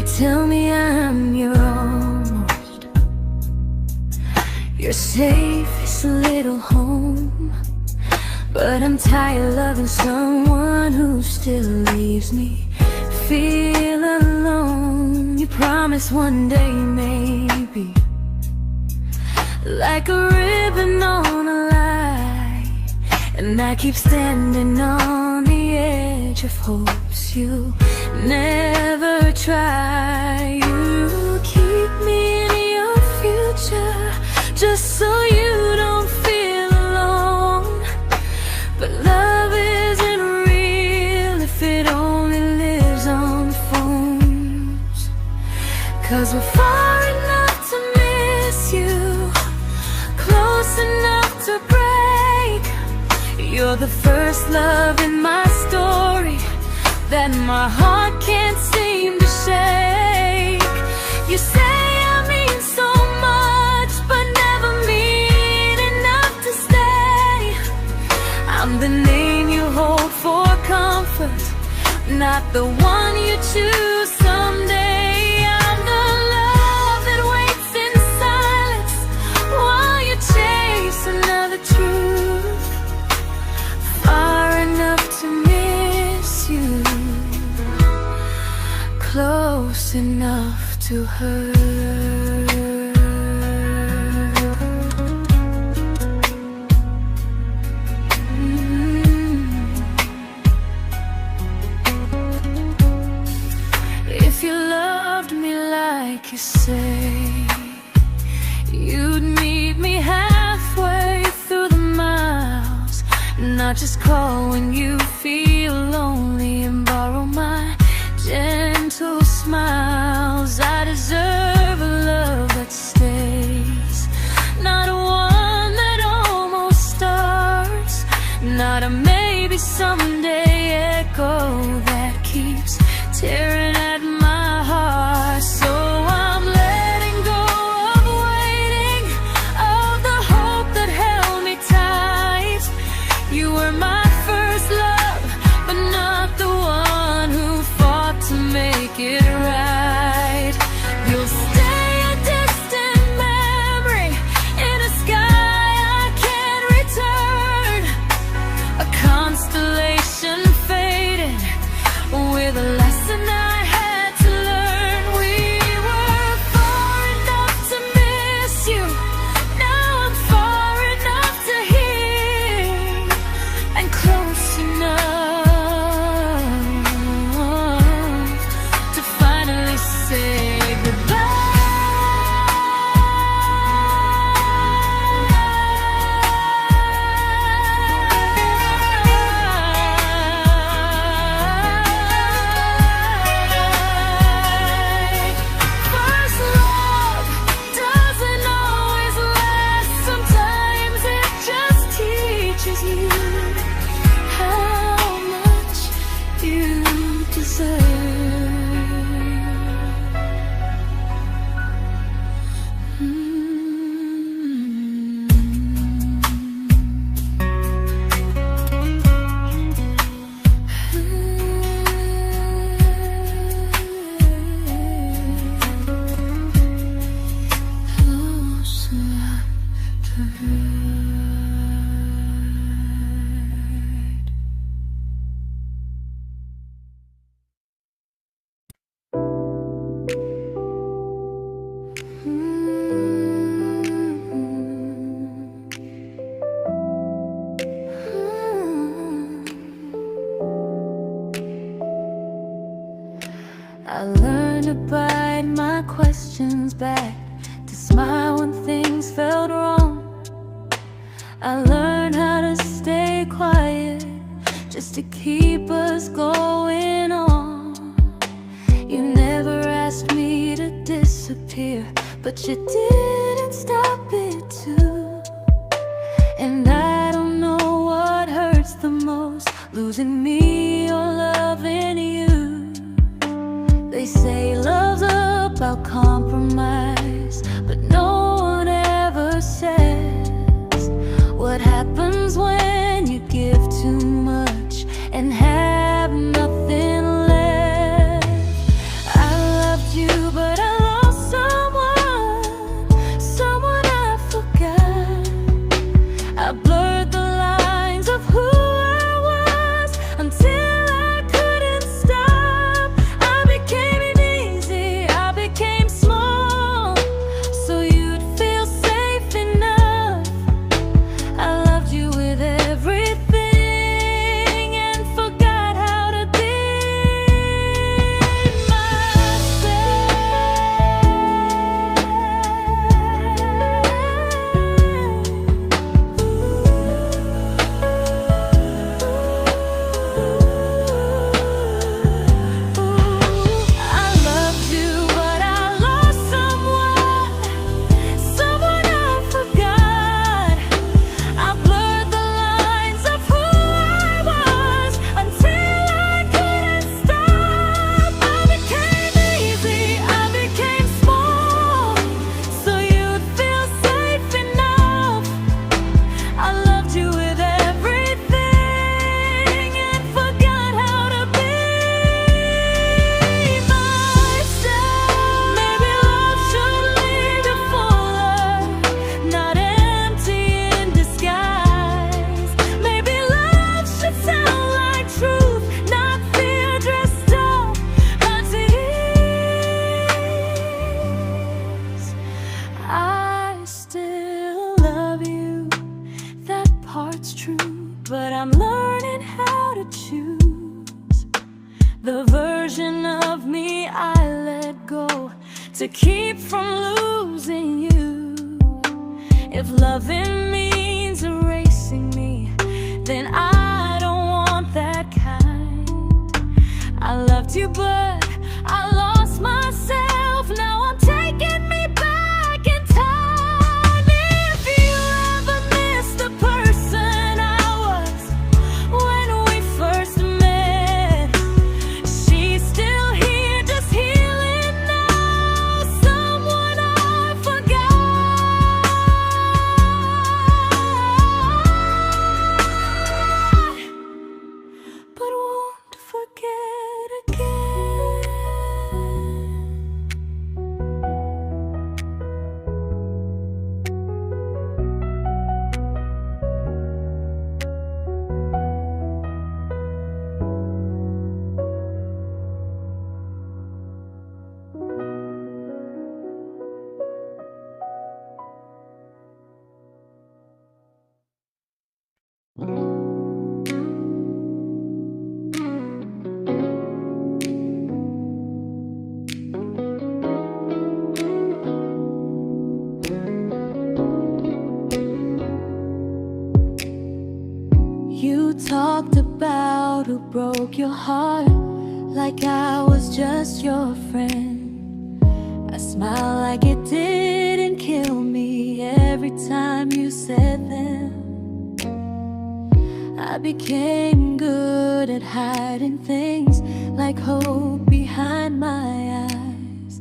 tell me I'm your almost, your safest little home. But I'm tired loving someone who still leaves me feel alone. You promise one day maybe, like a ribbon on a line, and I keep standing on the edge of hopes you never try. You keep me in your future just so you don't feel alone. But love isn't real if it only lives on phones. 'Cause we're far enough to miss you, close enough to break. You're the first love in my story that my heart can't seem to shake. You say I mean so much, but never mean enough to stay. I'm the name you hold for comfort, not the one you choose someday. I'm the love that waits in silence while you chase another truth. Far enough to miss you, close enough to hurt. If you loved me like you say, you'd meet me halfway through the miles, not just call when you feel lonely and borrow my gentle smiles. I deserve a love that stays, not one that almost starts, not a maybe someday echo that keeps tearing at my heart. So I'm letting go of waiting, of the hope that held me tight. You were my first love, but not the one who fought to make it right. You'll stay a distant memory in a sky I can't return, a constellation faded with a lesson I had to learn. We were far enough to miss you, now I'm far enough to hear, and close enough to finally say goodbye. First love doesn't always last, sometimes it just teaches you how much you deserve. Close enough to hurt. I learned to bite my questions back, to smile when things felt wrong. I learned how to stay quiet just to keep us going on. You never asked me to disappear, but you didn't stop it too. And I don't know what hurts the most, losing me or loving you. They say love's about compromise, but no one ever says what happens when you give too much and have nothing left. I loved you I'm learning how to choose the version of me I let go to keep from losing you. If loving means erasing me, then I don't want that kind. I loved you, but I lost myself. Now I'm taking me back in time. If you ever miss the person I was when we first met, she's still here, just healing now. Someone I forgot, but won't forget again. You talked about who broke your heart, like I was just your friend. I smiled like it didn't kill me every time you said them. I became good at hiding things like hope behind my eyes.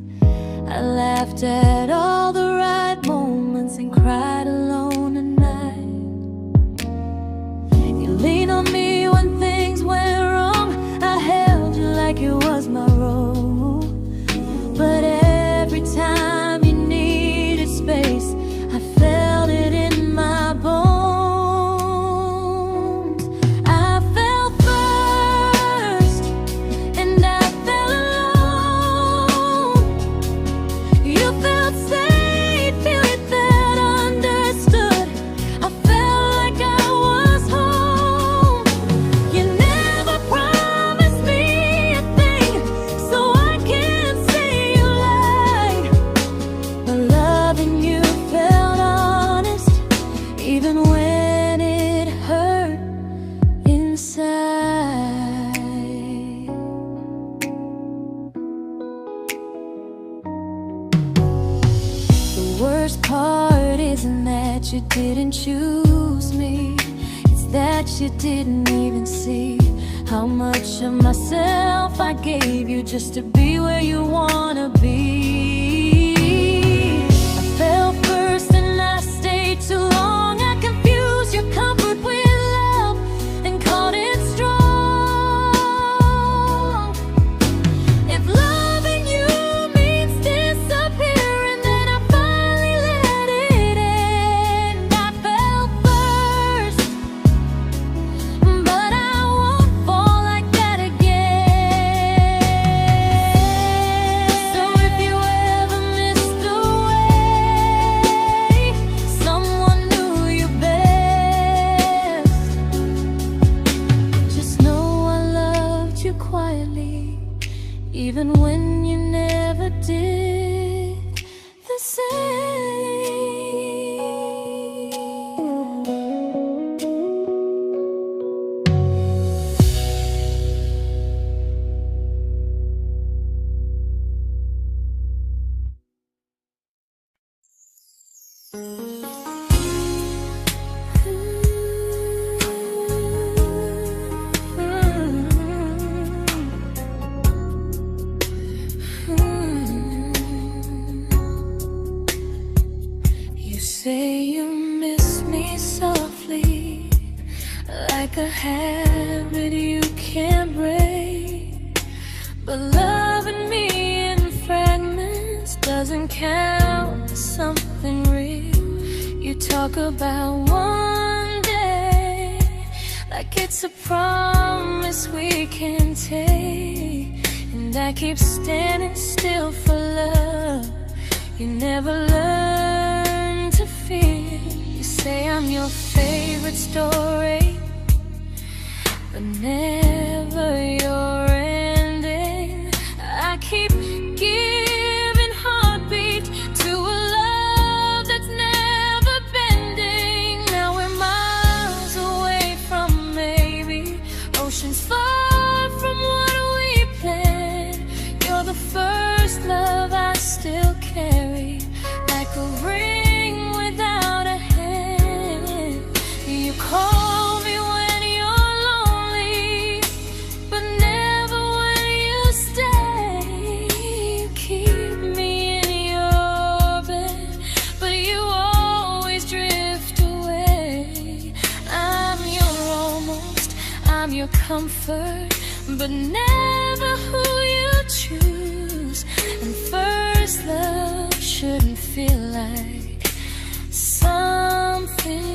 I laughed at all the right moments and cried alone at night. You leaned on me when things went wrong. I held you like it was my role. But every time you needed space, I felt it in my bones. I fell first, and I fell alone. You felt safe, you felt understood. I felt like I was home. You never promised me a thing, so I can't say you lied. But loving you felt honest, even when it hurt inside. The worst part isn't that you didn't choose me, it's that you didn't even see how much of myself I gave you just to be where you wanna be. I fell first and I stayed too long. I confused your comfort with love and called it strong. If loving you means disappearing, then I finally let it end. I fell first, but I won't fall like that again. So if you ever missed the way someone knew you best, just know I loved you quietly, even when you never did the same. You say you miss me softly, like a habit you can't break. But loving me in fragments doesn't count as something real. You talk about one day like it's a promise we can take, and I keep standing still for love. You never learn to feel. You say I'm your favorite story, but never your ending. I keep giving heartbeat to a love that's never bending. Now we're miles away from maybe, oceans far from what we planned. You're the first love I still carry, like a ring without a hand. You call me when you're lonely, but never when you stay. You keep me in your bed, but you always drift away. I'm your almost, I'm your comfort, but never who you choose. And first love shouldn't feel like something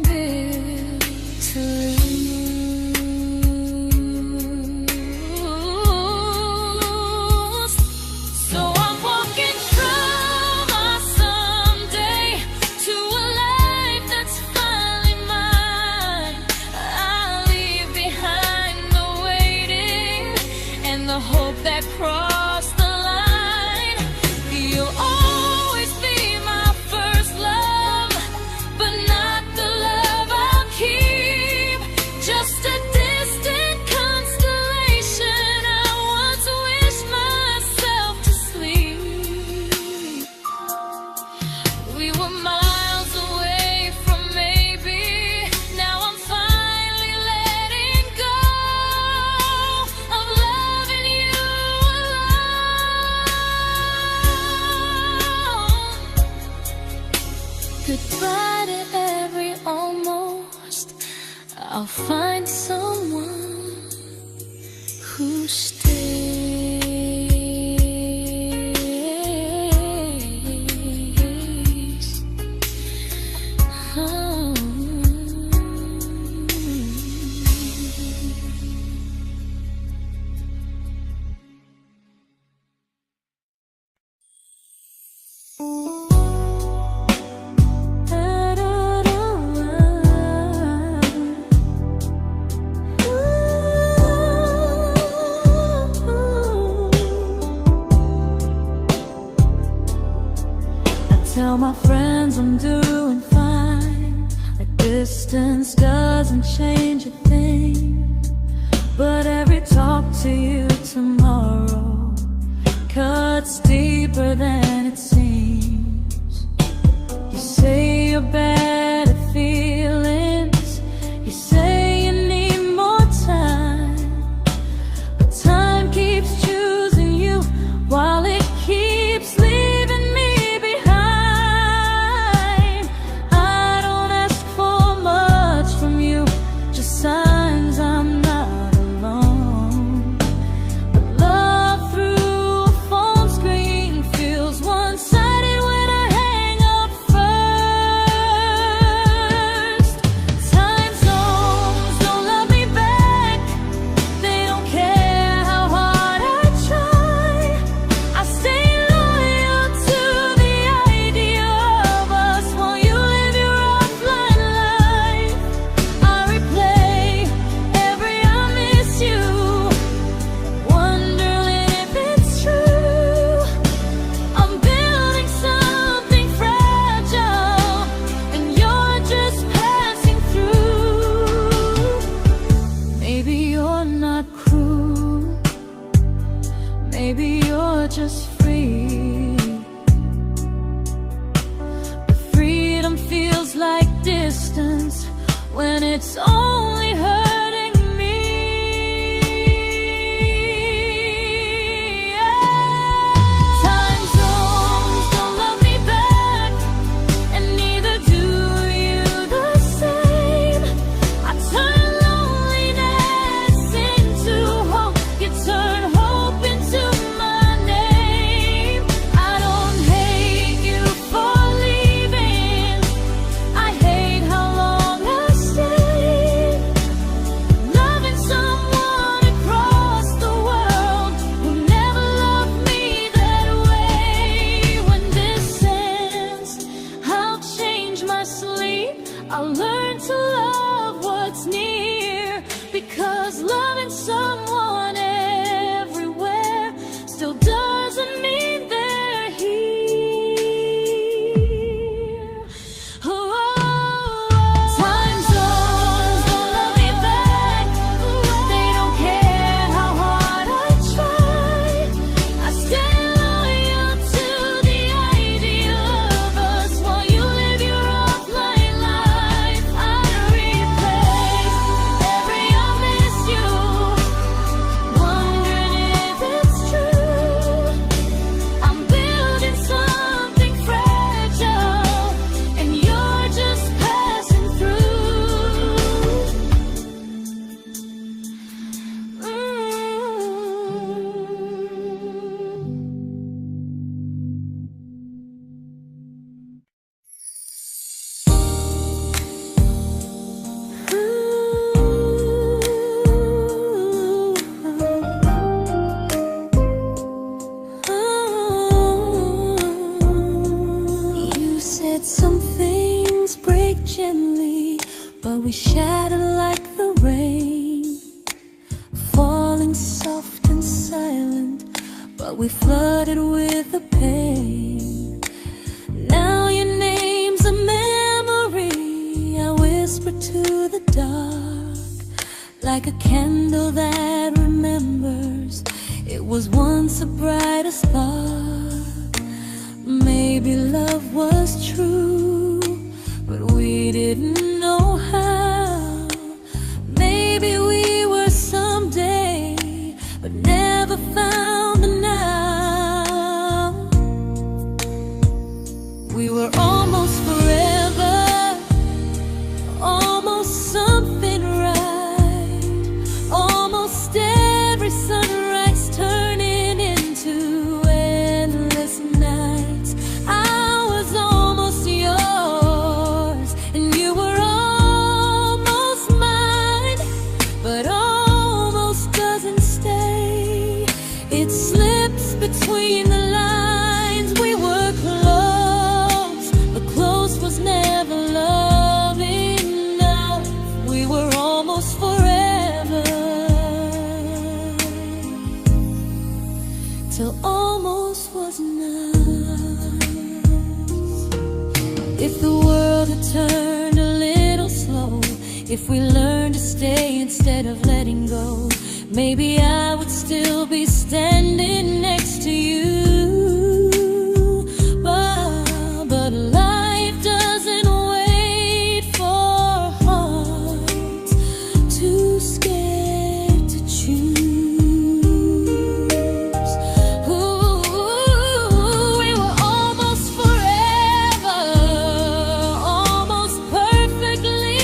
built to lose. So I'm walking through my someday to a life that's finally mine. I'll leave behind the waiting and the hope that crossed the line. You'll always be my first love, but not the love I'll keep. Just a distant constellation I once wished myself to sleep. We were miles away from maybe, now I'm finally letting go of loving you alone. Goodbye to every almost, I'll find someone who stays. Oh. Tell my friends I'm doing fine, like distance doesn't change a thing. But every talk to you tomorrow cuts deeper than it seems. You say you're bad at feelings, you say you need more time, but time keeps choosing you while it keeps leaving me behind. I don't ask for much from you, just signs I'm not alone. But love through a phone screen feels one-sided when I hang up first. Time zones don't love me back, they don't care how hard I try. I stay loyal to the idea of us while you live your offline life. I replay every I miss you, wondering if it's true. I'm building something fragile, and you're just passing through. Maybe you're not cruel, maybe you're just free. But freedom feels like distance when it's only hurting me. Time zones don't love me back, and neither do you the same. I turn loneliness into hope, you turn hope into my name. I don't hate you for leaving, I hate how long I stayed. we shattered like the rain, falling soft and silent, but we flooded with the pain. Now your name's a memory I whisper to the dark, like a candle that remembers it was once a brighter spark. Maybe love was true, but we didn't know how. Maybe we were someday, but never found the now. We were almost forever, almost something right, almost every sunrise turning into endless nights. I was almost yours, and you were almost mine, but almost doesn't stay. It slips between the lines. We were close, but close was never love enough. We were almost forever, till almost was enough. If the world had turned a little slow, if we learned to stay instead of letting go, maybe I would still be standing next to you. But life doesn't wait for hearts too scared to choose. Ooh, we were almost forever, almost perfectly,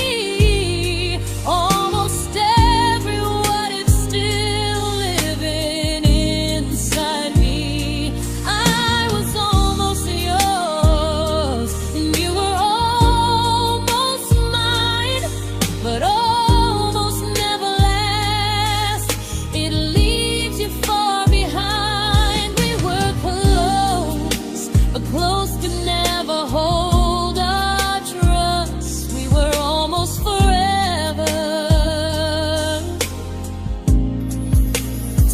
almost every what if still living inside me. I was almost yours, and you were almost mine, but almost never lasts. It leaves you far behind. We were close, but close could never hold our trust. We were almost forever,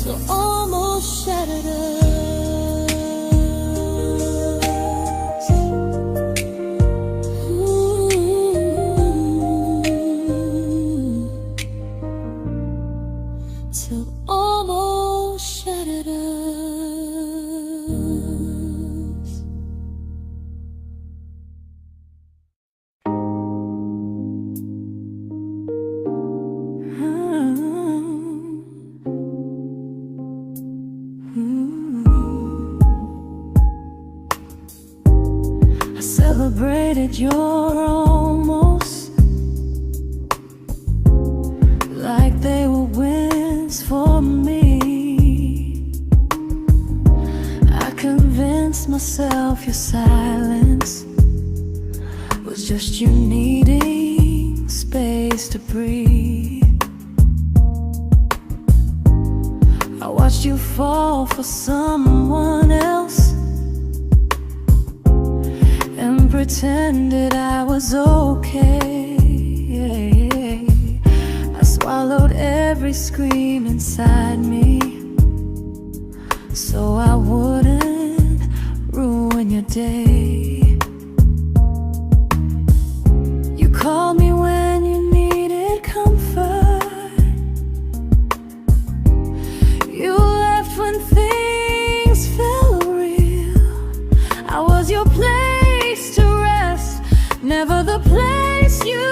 till almost shattered us. Ooh, till almost shattered us. I celebrated your almost like they were wins for me. I convinced myself your silence was just you needing space to breathe. I watched you fall for someone else and pretended I was okay. I swallowed every scream inside me so I wouldn't ruin your day. You called me when you needed comfort. You left when things felt real. I was your place to rest, never the place you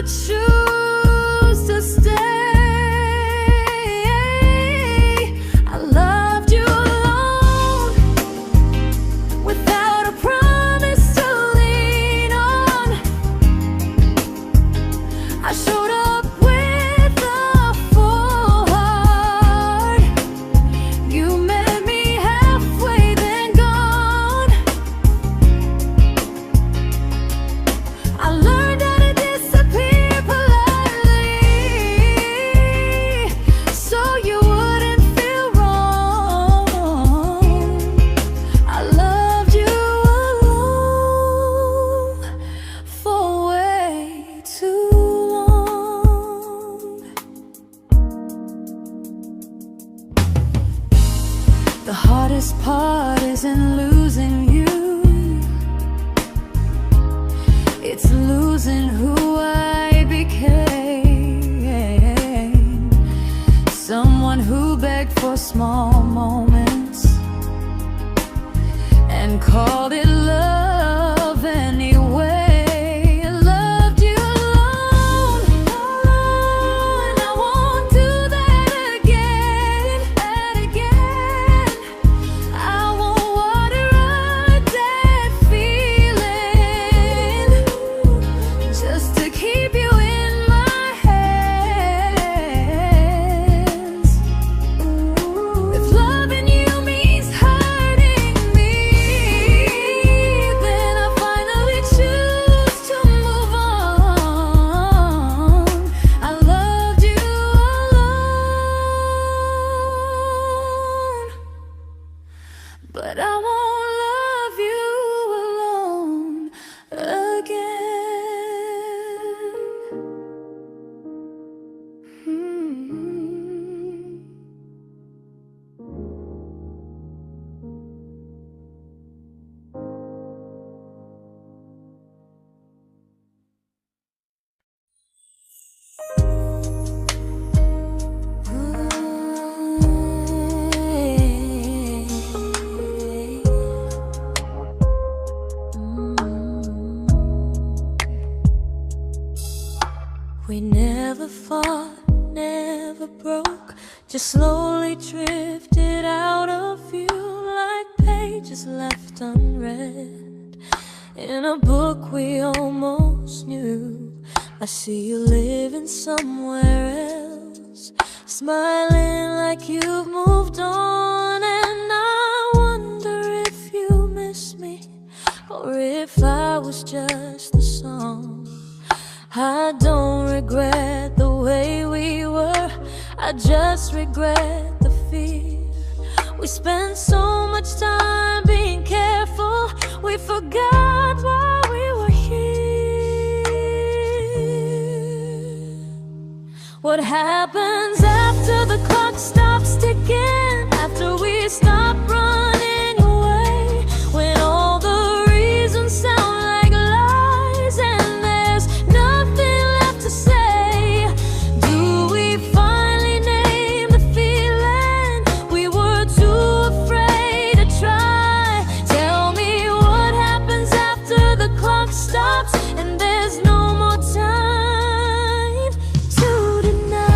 choose to stay. I loved you alone, without a promise to lean on. I showed up with a full heart. You met me halfway, then gone. I learned how to disappear heart isn't losing you, it's losing who I became. Someone who begged for small moments and called it love anyway. Loved you alone, and I won't do that again, and again. I won't water a dead feeling just to keep you in my hands. If loving you means hurting me, then I finally choose to move on. I loved you alone, but I won't love you alone again. We never fought, never broke, just slowly drifted out of view like pages left unread in a book we almost knew. I see you living somewhere else, smiling like you've moved on, and I wonder if you miss me or if I was just a song. I don't regret the way we were, I just regret the fear. We spent so much time being careful, we forgot why we were here. What happens after the clock stops ticking, after we stop running away, when all the reasons sound like lies and there's nothing left to say? Do we finally name the feeling we were too afraid to try? Tell me what happens after the clock stops and there's no more time to deny.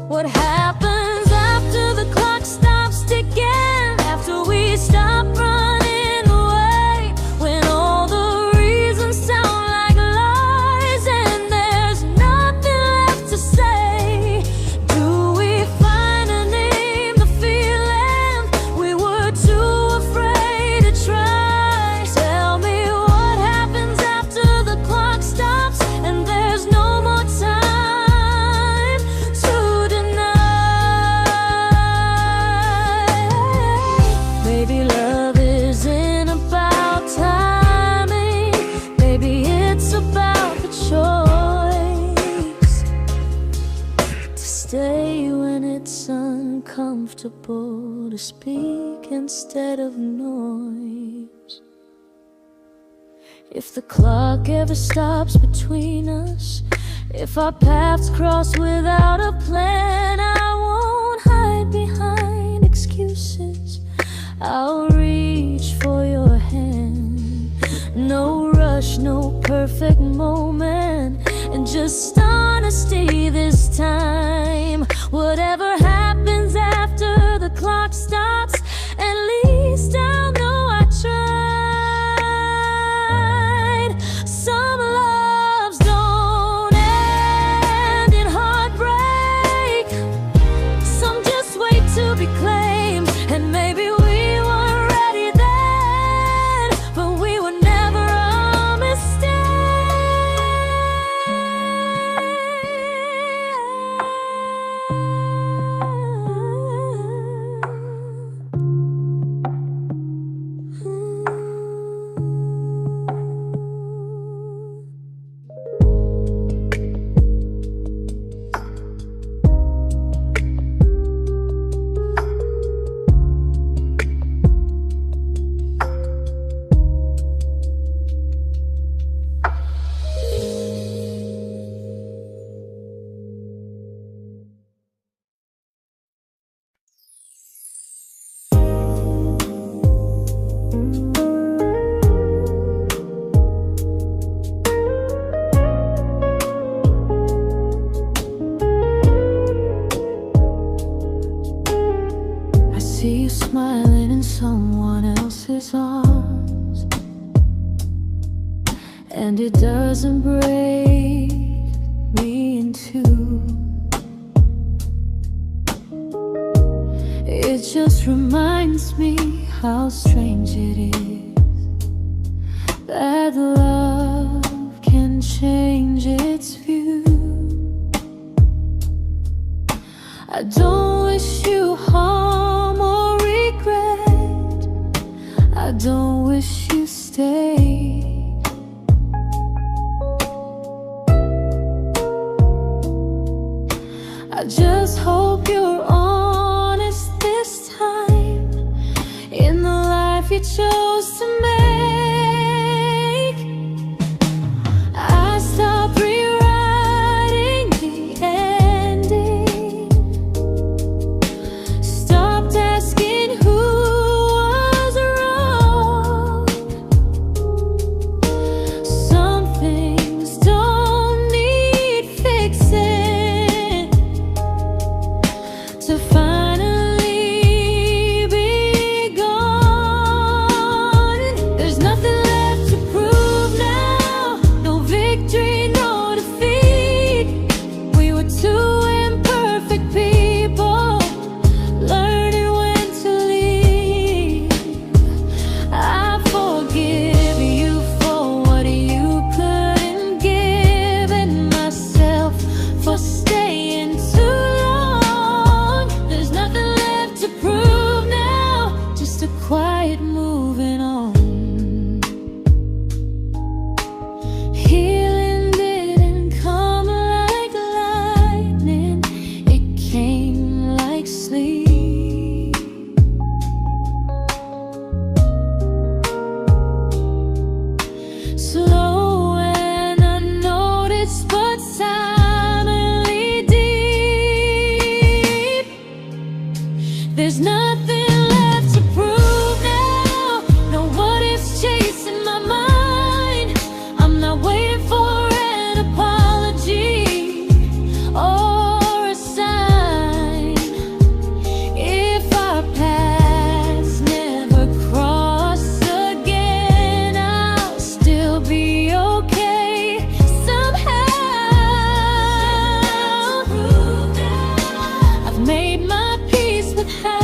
What happens after the clock stops ticking, after we stop running away, when all the reasons sound like lies and there's nothing left to say? Do we finally name the feeling we were too afraid to try? Tell me what happens after the clock stops and there's no more time to deny. Maybe love isn't about timing, maybe it's about the choice to stay when it's uncomfortable, to speak instead of noise. If the clock ever stops between us, if our paths cross without a plan, I won't hide behind excuses, I'll reach for your hand. No rush, no perfect moment, and just honesty this time. Whatever happens after the clock stops, at least I'll know I tried. Some loves don't end in heartbreak, some just wait to be claimed, and maybe we weren't ready then, but we were never a mistake. and it doesn't break me in two. It just reminds me how strange it is that love can change its view. I don't wish you harm or regret. I don't wish you stay. I just hope you're honest this time in the life you chose to make. I stopped rewriting the ending, stopped asking who was wrong. Some things don't need fixing to finally be gone. There's nothing left to prove now, no victory, no defeat. We were two imperfect people, learning when to leave. I forgive you for what you couldn't give, and myself for staying too long. There's nothing left to prove now, just a quiet moving on. Healing didn't come like lightning, it came like sleep. Slow and unnoticed, but silently deep. There's nothing left to prove now, no what ifs chasing my mind. I'm not waiting for an apology or a sign. If our paths never cross again, I'll still be okay somehow. I've made my peace with how.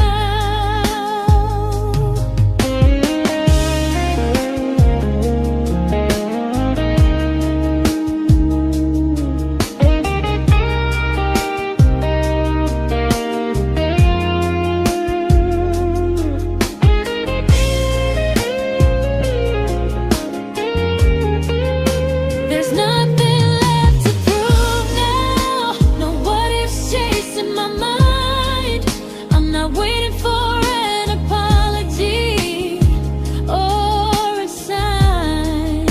There's nothing left to prove now, no what ifs chasing my mind. I'm not waiting for an apology or a sign.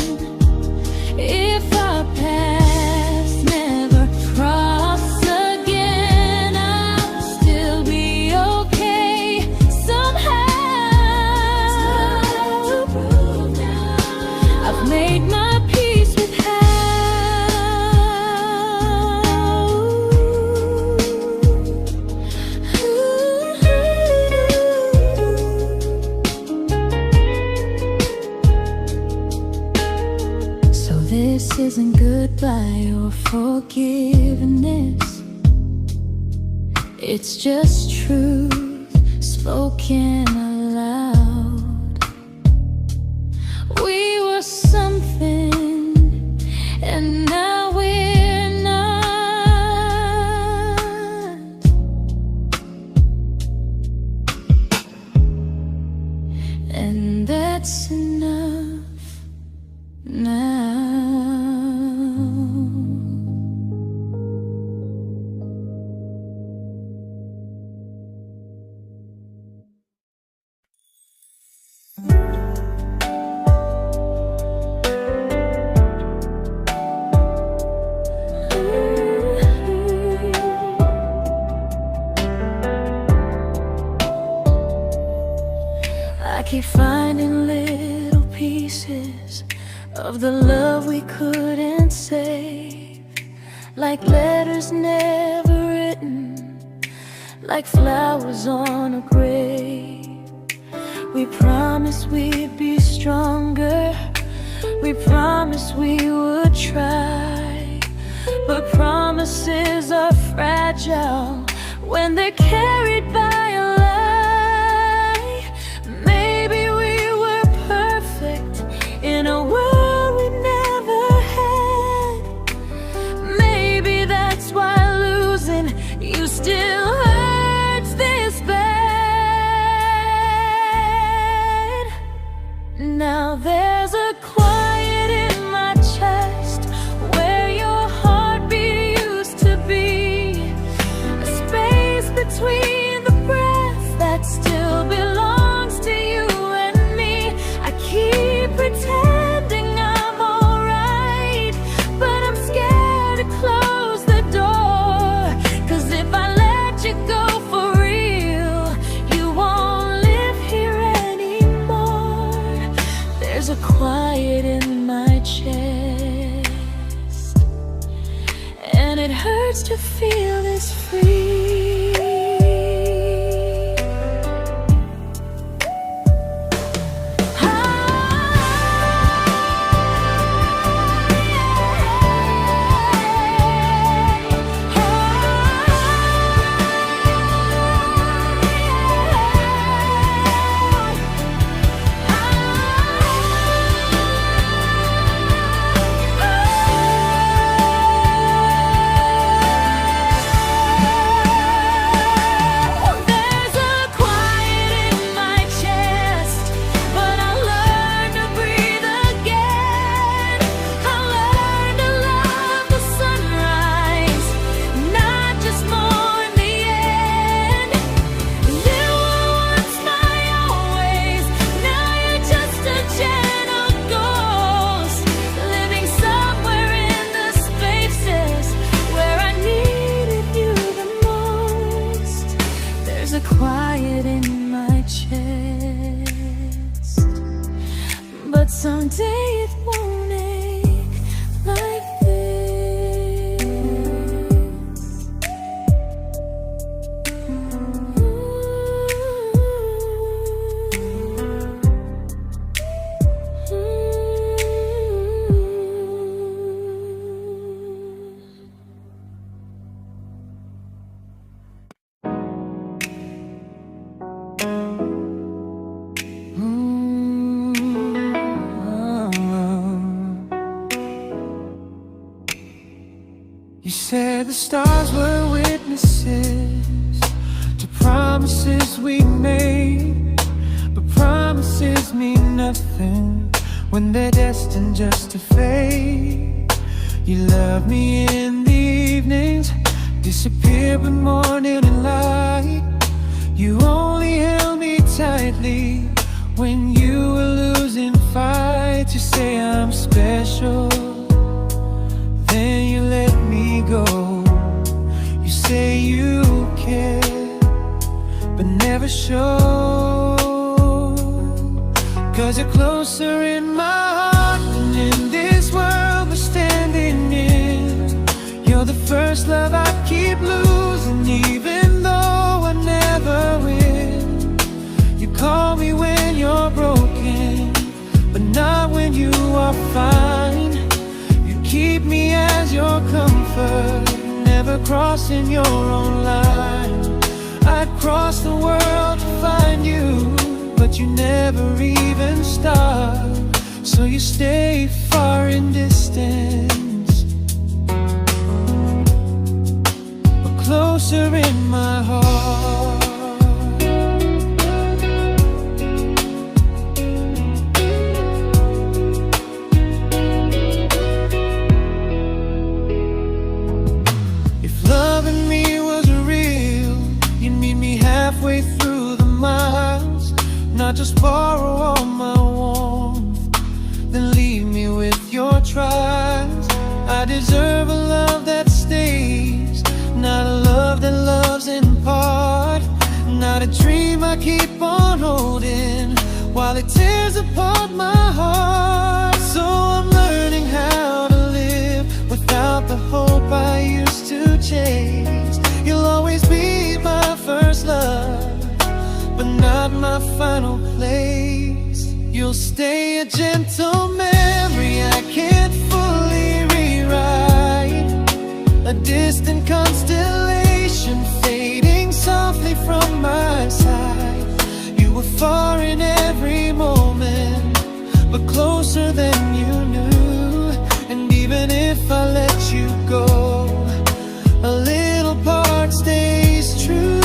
If our paths never cross again, I'll still be okay somehow. I've made my peace with how. So this isn't goodbye or forgiveness, it's just truth spoken aloud. We were something, and now we're not. And that's enough now. I keep finding little pieces of the love we couldn't save, like letters never written, like flowers on a grave. We promised we'd be stronger, We promised we would try, but promises are fragile when they're carried by a lie. Maybe we were perfect in a world we never had. Maybe that's why losing you still hurts this bad. Now there's a quiet in my chest where your heartbeat used to be, a space between the breath that still belongs to you and me. I keep pretending I'm alright, but I'm scared to close the door. 'Cause if I let you go for real, you won't live here anymore. There's a quiet in my chest, and it hurts to feel this free. There's a quiet in my chest, but someday it won't ache like this. You said the stars were witnesses to promises we made, but promises mean nothing when they're destined just to fade. You love me in the evenings, disappear when morning and light. You only held me tightly when you were losing fights. You say I'm special, then you let me go. You say you care, but never show. 'Cause you're closer in my heart than in this world we're standing in. You're the first love I keep losing, even though I never win. You call me when you're broken, but not when you are fine. Keep me as your comfort, never crossing your own line. I'd cross the world to find you, but you never even start. So you stay far in distance, but closer in my heart. Halfway through the miles, not just borrow all my warmth, then leave me with your trials. I deserve a love that stays, not a love that loves in part. Not a dream I keep on holding while it tears apart my heart. So I'm learning how to live without the hope I used to chase. You'll always be my first love, but not my final place. You'll stay a gentle memory distant constellation fading softly from my side. You were far in every moment, but closer than you knew. And even if I let you go, a little part stays true.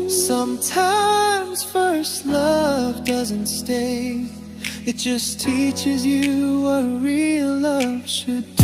Sometimes first love doesn't stay, it just teaches you what real love should do.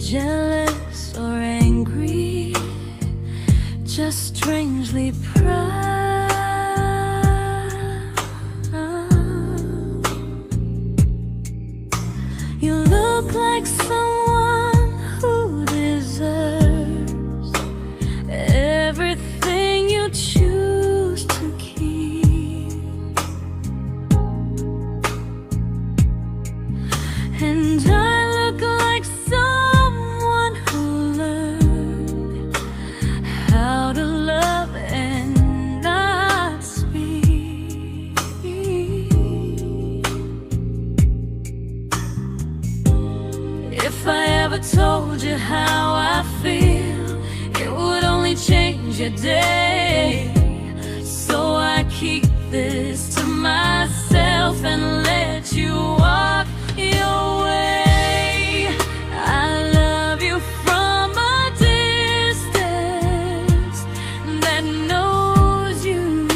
Jealous or angry, just strangely proud. You look like someone who deserves everything you choose to keep. And I look like someone who learned how to love and not speak. If I ever told you how I feel, it would only change your day. So I keep this to myself and let you walk your way. I love you from a distance that knows you,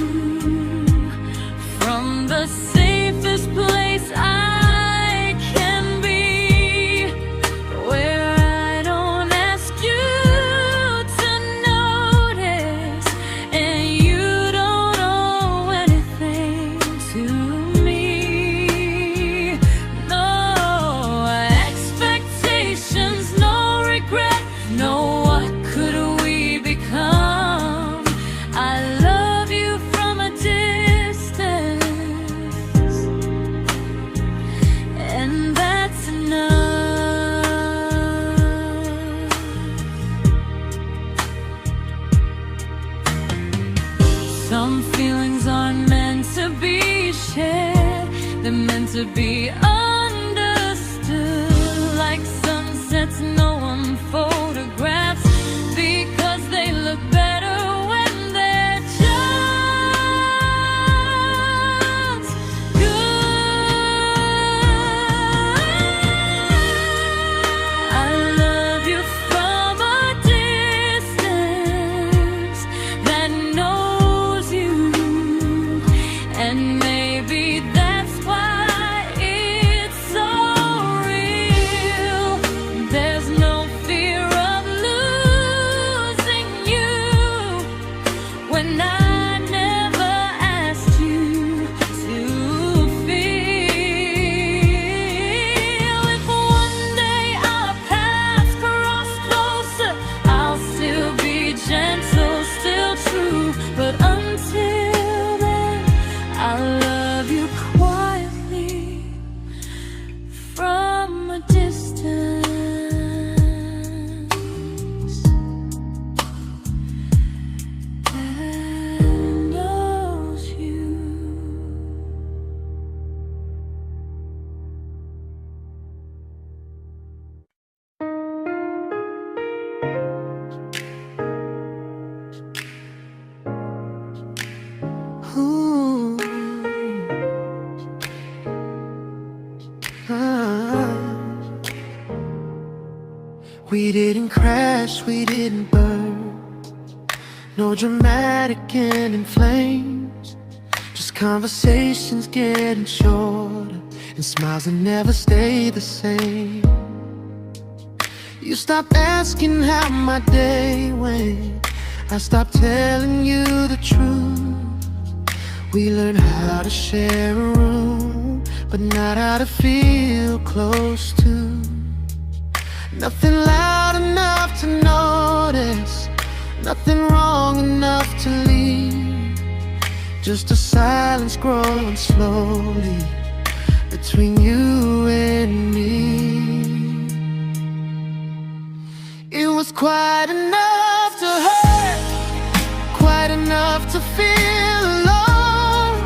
from the safest place I can be, where I don't ask you to notice and you don't owe anything to me. No expectations, no regret, no what could we become. I love you from a distance, and that's enough. Some feelings aren't meant to be shared, they're meant to be understood. Like sunsets no one photographs, because they look better when they're just good. I love you from a distance that knows you, and maybe that's why it's so real. There's no fear of losing you when I never asked you to feel. If one day our paths cross closer, I'll still be gentle, still true. But until then, I love you quietly from a distance that knows you. Ooh. Ah. We didn't crash, we didn't burn. No dramatic ending flames, just conversations getting shorter, and smiles that never stay the same. You stopped asking how my day went, I stopped telling you the truth. We learned how to share a room, but not how to feel close to. Nothing loud enough to notice, nothing wrong enough to leave. Just a silence growing slowly between you and me. It was quite enough to hurt, quite enough to feel alone.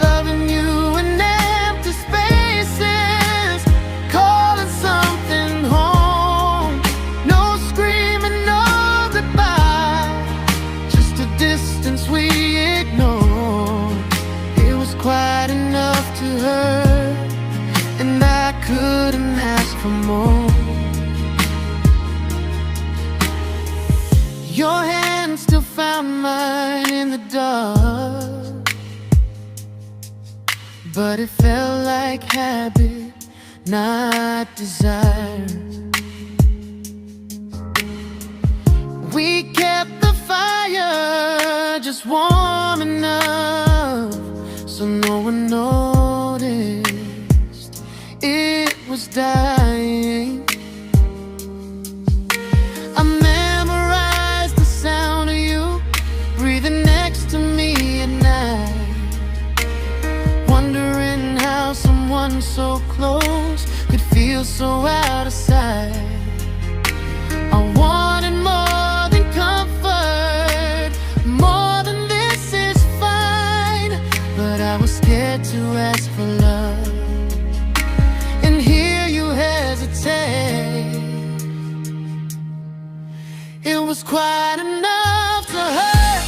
Loving you in empty spaces, calling something home. No screaming, no goodbye, just a distance we ignored. It was quite enough to hurt, and I couldn't ask for more. Your hand still found mine in the dark, but it felt like habit, not desire. We kept the fire just warm enough so no one noticed it was dying. I memorized the sound of you breathing next to me at night, wondering how someone so close could feel so out of sight. I wanted more than comfort, more than this is fine, but I was scared to ask for love, and here you hesitate. It was quite enough to hurt,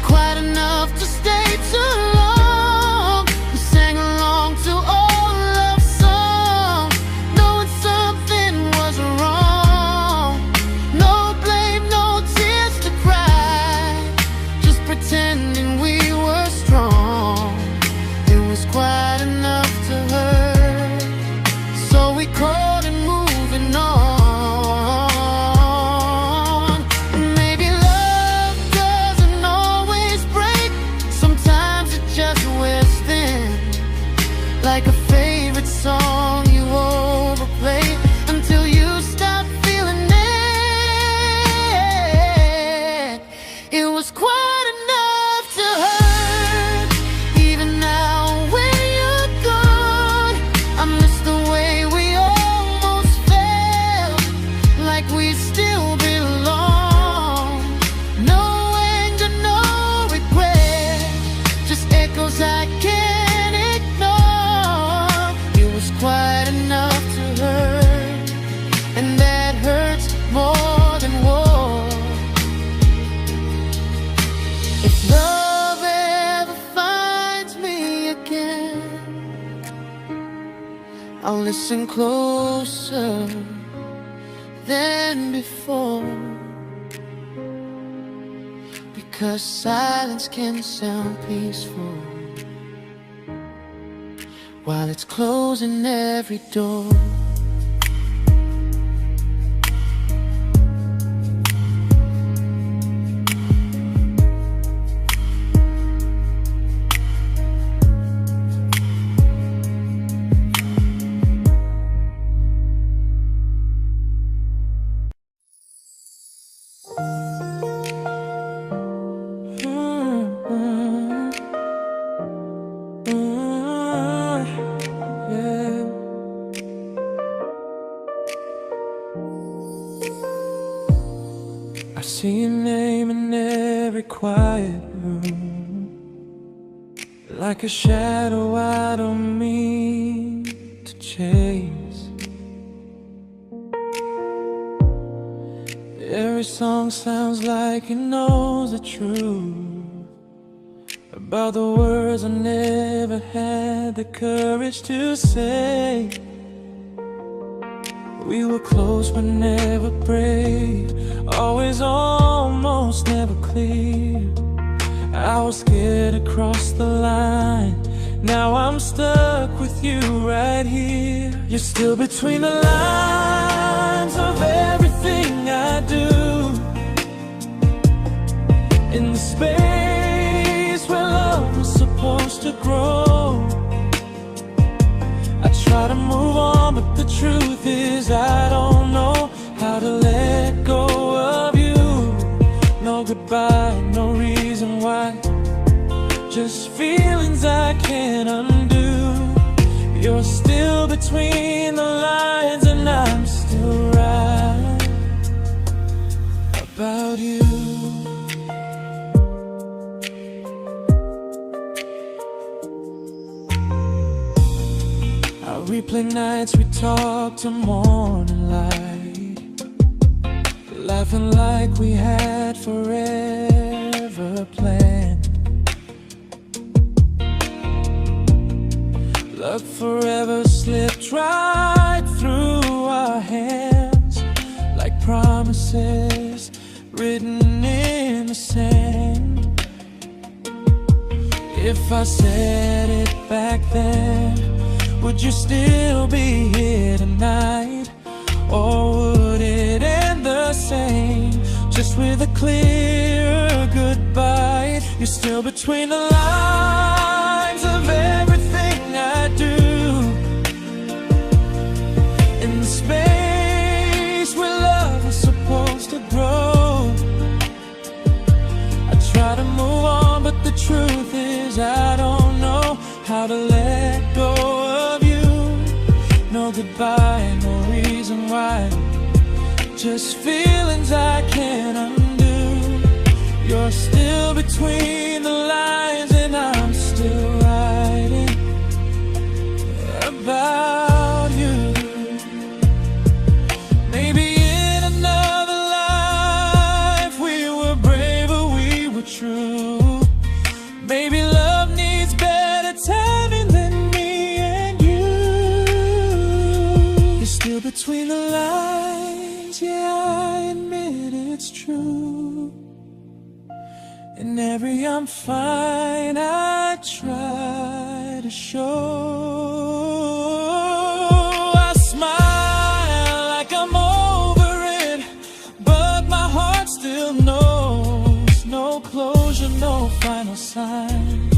quite enough to stay too long. We sang along to old love songs, knowing something was wrong. No blame, no tears to cry, just pretending we were strong. It was quite enough to hurt, so we called it moving on. Maybe love doesn't always break, sometimes it just wears thin, like a favorite song you overplay until you stop feeling it. It was quite enough to hurt, even now when you're gone. I miss the way we almost felt, like we still belong. No anger, no regret, just echoes I can't ignore. It was quite enough to hurt, and that hurts more than war. If love ever finds me again, I'll listen closer than before, because silence can sound peaceful while it's closing every door. I see your name in every quiet room, like a shadow I don't mean to chase. Every song sounds like it knows the truth about the words I never had the courage to say. We were close but never brave, always almost, never close. clear. I was scared to cross the line. Now I'm stuck with you right here. You're still between the lines of everything I do. In the space where love was supposed to grow. I try to move on, but the truth is I don't know how to let go of you. No goodbye, no reason why. Just feelings I can't undo. You're still between the lines, and I'm still right about you. I replay nights we talk till morning light, laughing like we had forever planned. Luck forever slipped right through our hands, like promises written in the sand. If I said it back then, would you still be here tonight? Or would it end the same, just with a clear goodbye? You're still between the lines of everything I do. In the space where love was supposed to grow. I try to move on, but the truth is I don't know how to let go of you. No goodbye, no reason why. Just feelings I can't undo. You're still between the lines, and I'm still writing about you. Maybe in another life we were braver, we were true. Maybe love needs better timing than me and you. You're still between the lines, yeah, I admit it's true. In every I'm fine I try to show. I smile like I'm over it, but my heart still knows. No closure, no final sign,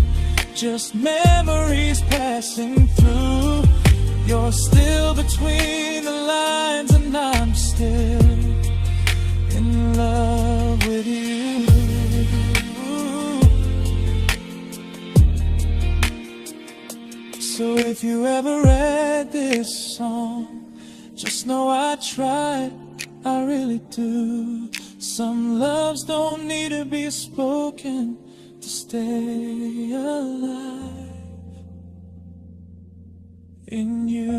just memories passing through. You're still between the lines, and I'm still in love with you. So if you ever read this song, just know I tried, I really do. Some loves don't need to be spoken to stay alive in you.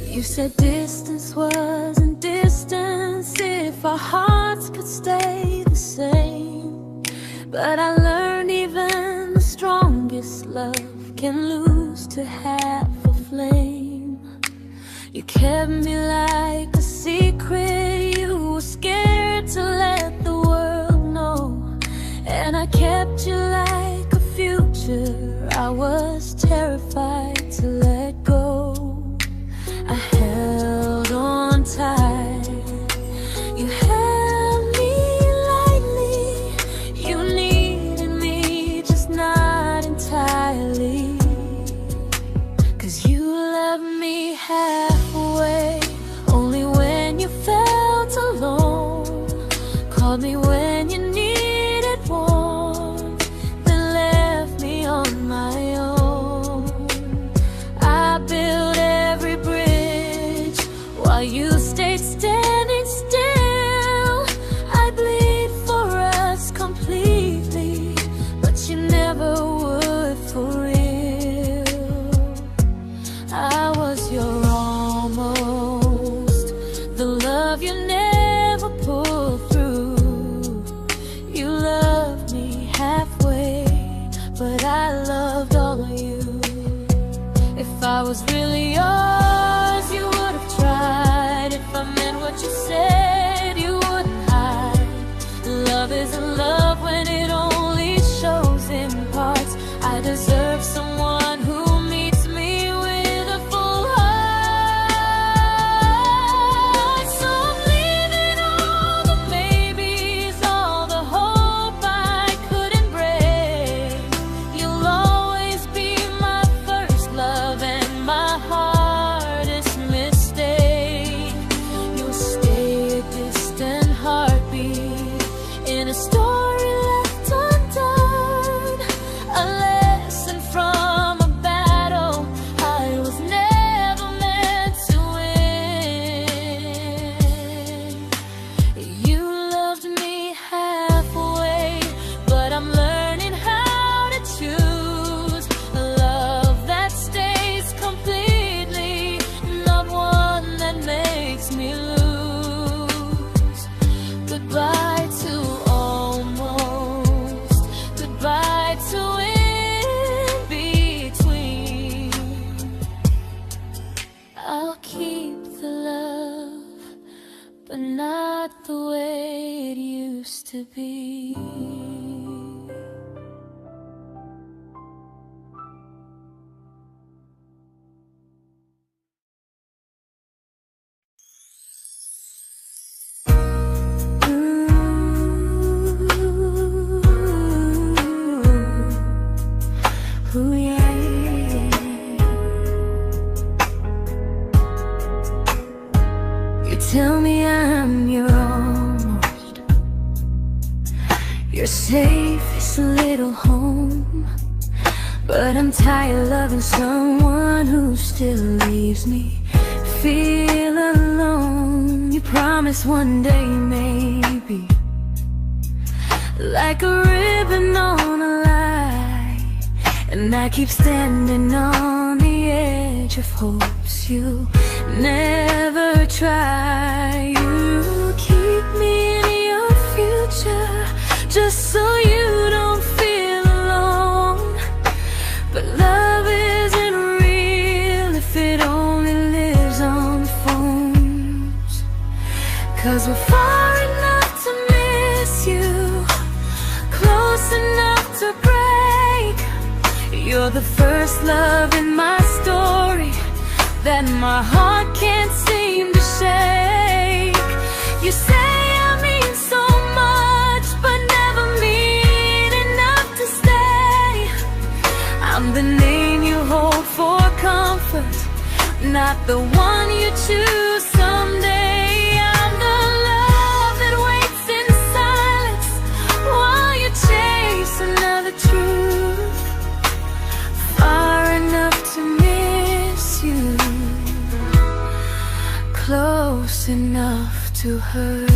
You said distance wasn't distance if our hearts could stay the same. But I learned even the strongest love can lose to half a flame. You kept me like a secret you were scared to let the world know. And I kept you like a future I was terrified to let go. I held on tight, you held me lightly. You needed me, just not entirely. 'Cause you loved me halfway, only when you felt alone. Called me when you needed warmth, then left me on my own. I built every bridge while you stayed standing still. love you never pulled through. You loved me halfway, but I loved all of you. If I was really yours, you would have tried. If I meant what you said, you wouldn't hide. Love isn't love when it only shows in parts. I deserve someone who meets me with a full heart. So I'm leaving all the maybes, all the hope I couldn't break. You'll always be my first love and my hardest mistake. You'll stay a distant heartbeat in a story left undone, a lesson from a battle I was never meant to win. You loved me halfway, but I'm learning how to choose a love that stays completely, not one that makes me lose. Goodbye to almost, goodbye to in between. I'll keep the love, but not the way it used to be. Ooh, yeah, yeah. You tell me I'm your almost, your safest little home, but I'm tired loving someone who still leaves me feel alone. You promise one day maybe, like a ribbon on a line, and I keep standing on the edge of hopes you never try. You keep me in your future just so you don't feel alone. But love isn't real if it only lives on phones. 'Cause we're far enough to miss you, close enough to break. You're the first love in my story that my heart can't seem to shake. You say I mean so much, but never mean enough to stay. I'm the name you hold for comfort, not the one you choose someday. I'm the love that waits in silence while you chase another truth. Far enough to miss you, close enough to hurt.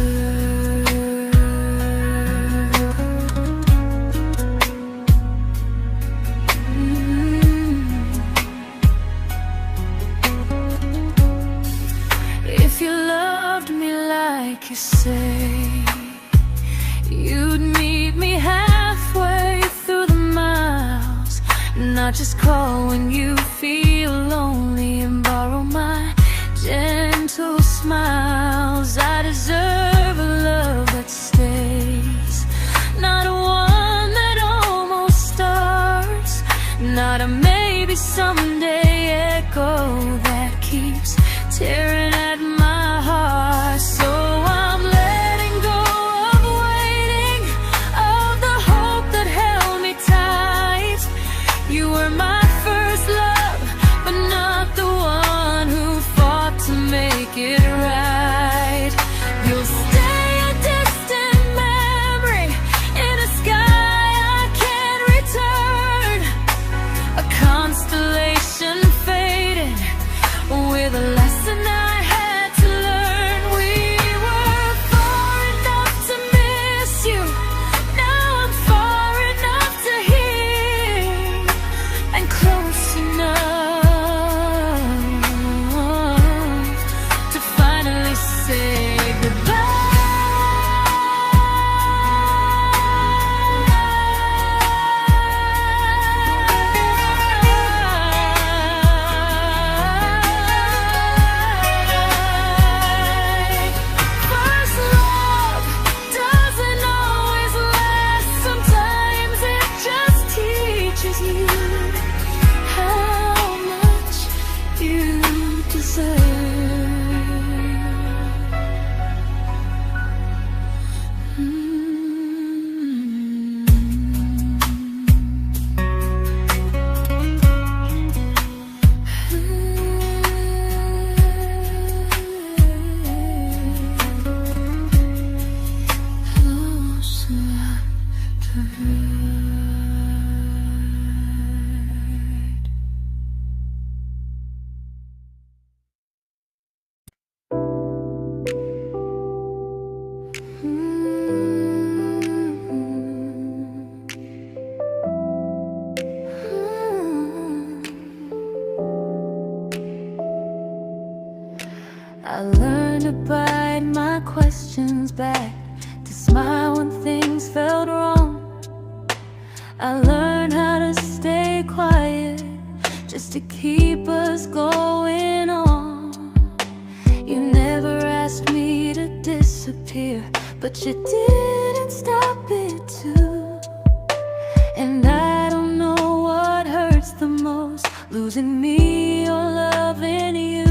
If you loved me like you say, you'd meet me halfway through the miles, not just call when you feel lonely and borrow my gentle smiles. I deserve a love that stays, not one that almost starts, not a maybe someday echo that keeps tearing at my heart. So I'm letting go of waiting, of the hope that held me tight. You were my first love, but not the one I learned to bite my questions back, to smile when things felt wrong. I learned how to stay quiet, just to keep us going on. You never asked me to disappear, but you didn't stop it too. And I don't know what hurts the most, losing me or loving you.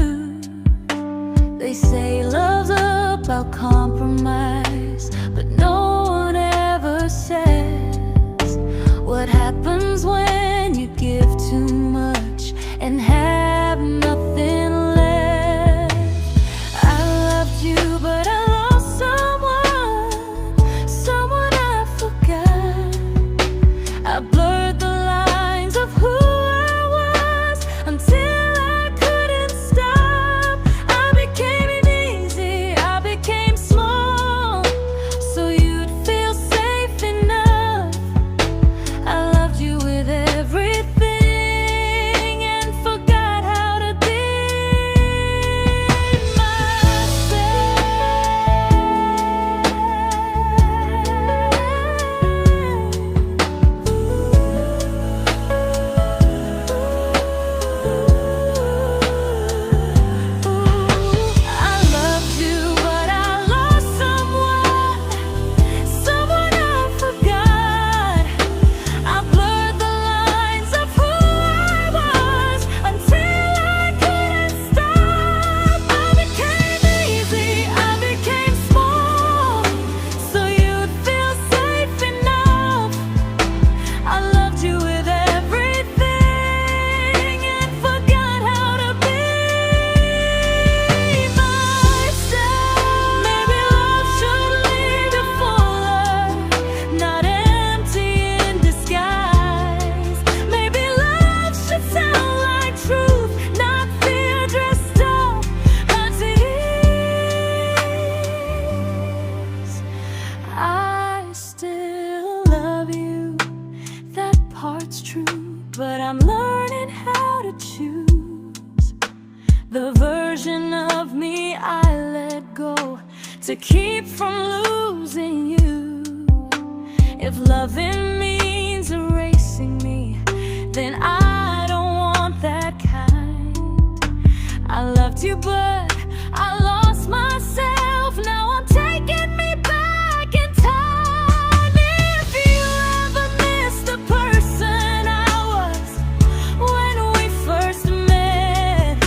They say love's about compromise, but no one ever says what happens when you give too much and have nothing left. I loved you, but I lost someone I forgot. I blurred the lines of who I was until I couldn't stop. I became easy, I became small, so you'd feel safe enough. I loved you with everything and forgot how to be I loved you, but I lost someone I forgot. I blurred the lines of who I was until I couldn't stop. I became easy, I became small, so you'd feel safe enough. I loved you with everything and forgot how to be myself. Maybe love should lead you fuller, not empty in disguise. Maybe love should sound like truth, not fear dressed up as ease. I still love you, that part's true, but I'm learning how to choose the version of me I let go to keep from losing you. If loving means erasing me, then I don't want that kind. I loved you, but I lost myself. Now I'm taking me back in time. If you ever missed the person I was when we first met,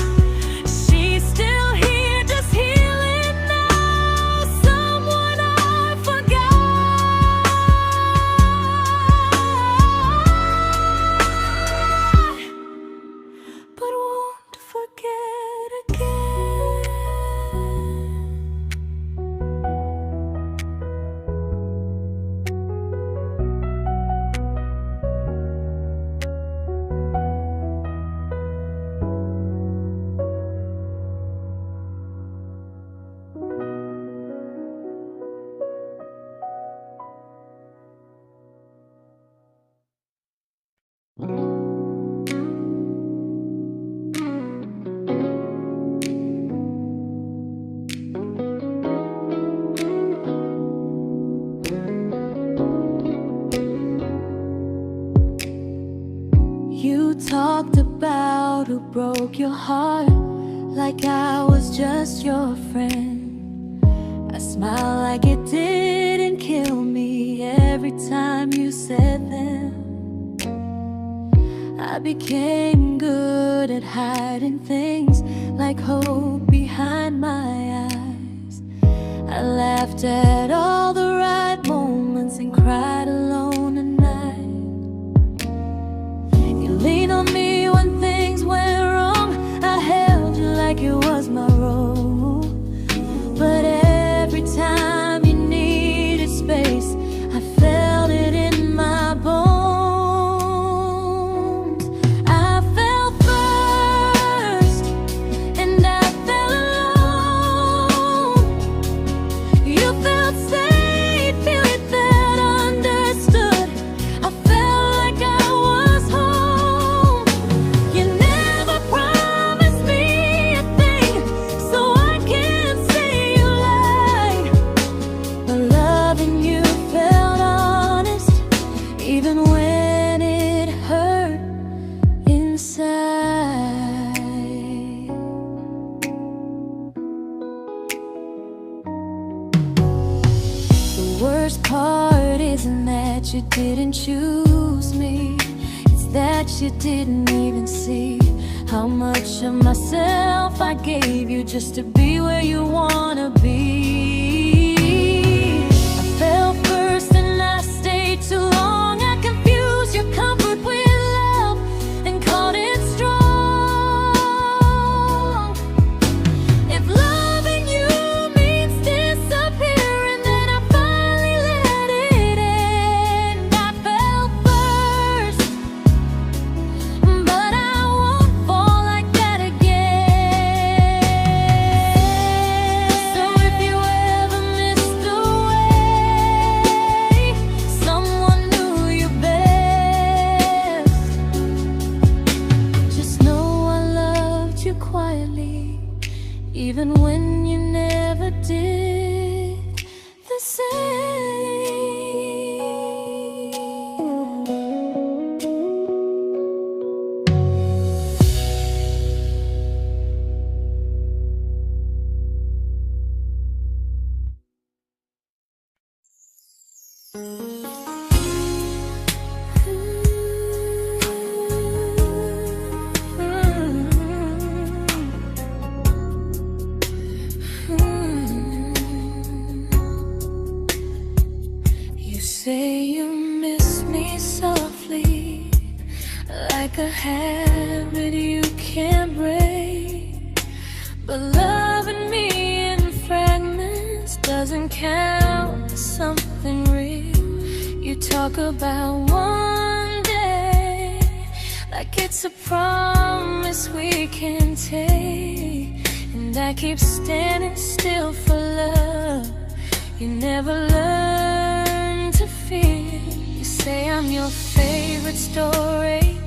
she's still here, just healing now. Someone I forgot, but won't forget again. You talked about who broke your heart, like I was just your friend. I smile like it didn't kill me every time you said them. I became good at hiding things like hope behind my eyes. I laughed at all the right moments and cried alone at night. You leaned on me when things went wrong. I held you like it was my role. But every time you needed space, I felt it in my bones. I fell first, and I fell alone. You felt safe. worst part isn't that you didn't choose me, it's that you didn't even see how much of myself I gave you just to be where you wanna be. I fell first and I stayed too long. I confused your comfort with love and called it strong. If loving you means disappearing, then I finally let it end. I fell first, but I won't fall like that again. So if you ever missed the way someone knew you best, just know I loved you quietly, even when you never did the same. You say you miss me softly, like a habit you can't break. But loving me in fragments doesn't count as something real. You talk about one day like it's a promise we can take, and I keep standing still for love. You never learn to feel. You say I'm your favorite story,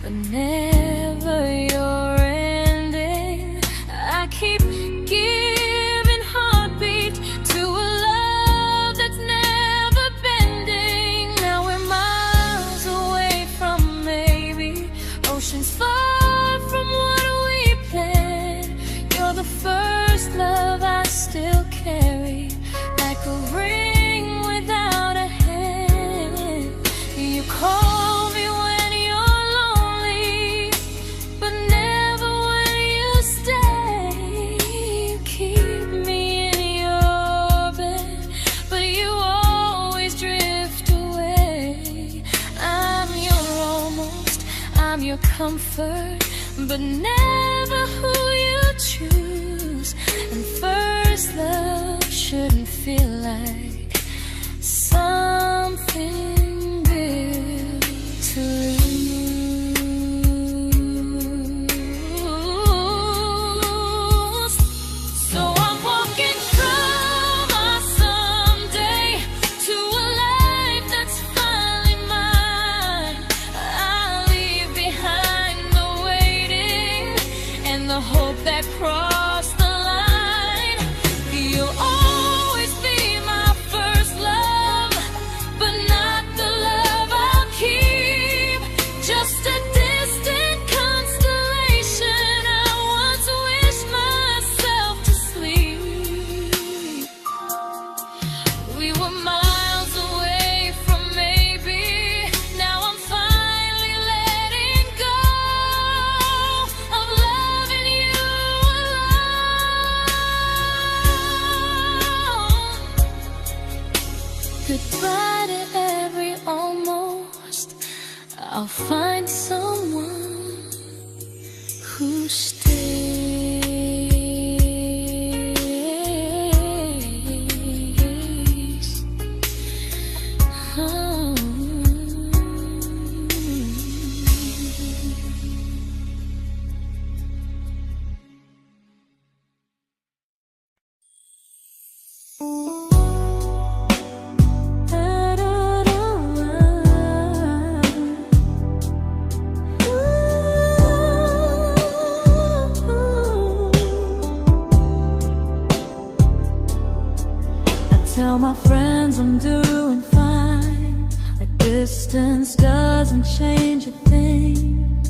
but never your ending. I keep giving heartbeat to a love that's never bending. Now we're miles away from maybe oceans far from what we planned. You're the first love I still carry, like a ring without a hand. You call me when you're lonely, but never when you stay. You keep me in your bed, but you always drift away. I'm your almost, I'm your comfort, but never who you choose. And first love shouldn't feel like something built to lose. So I'm walking from my someday to a life that's finally mine. I'll leave behind the waiting and the hope that crossed the line. You'll always be my first love, but not the love I'll keep. Just a distant constellation I once wished myself to sleep. We were miles away from maybe. Now I'm finally letting go of loving you alone. Goodbye to every almost. I'll find someone who stays. Oh. Tell my friends I'm doing fine, that distance doesn't change a thing.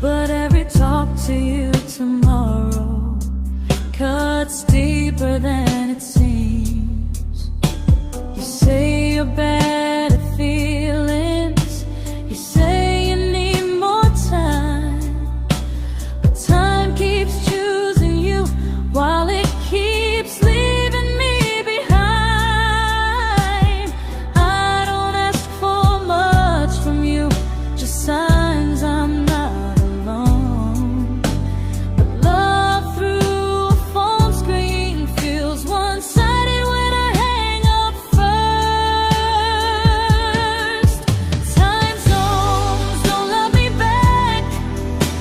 But every talk to you tomorrow cuts deeper than it seems. your better feelings. You say you need more time, but time keeps choosing you while it keeps leaving me behind. I don't ask for much from you, just signs I'm not alone. But love through a phone screen feels one-sided when I hang up first. Time zones don't love me back.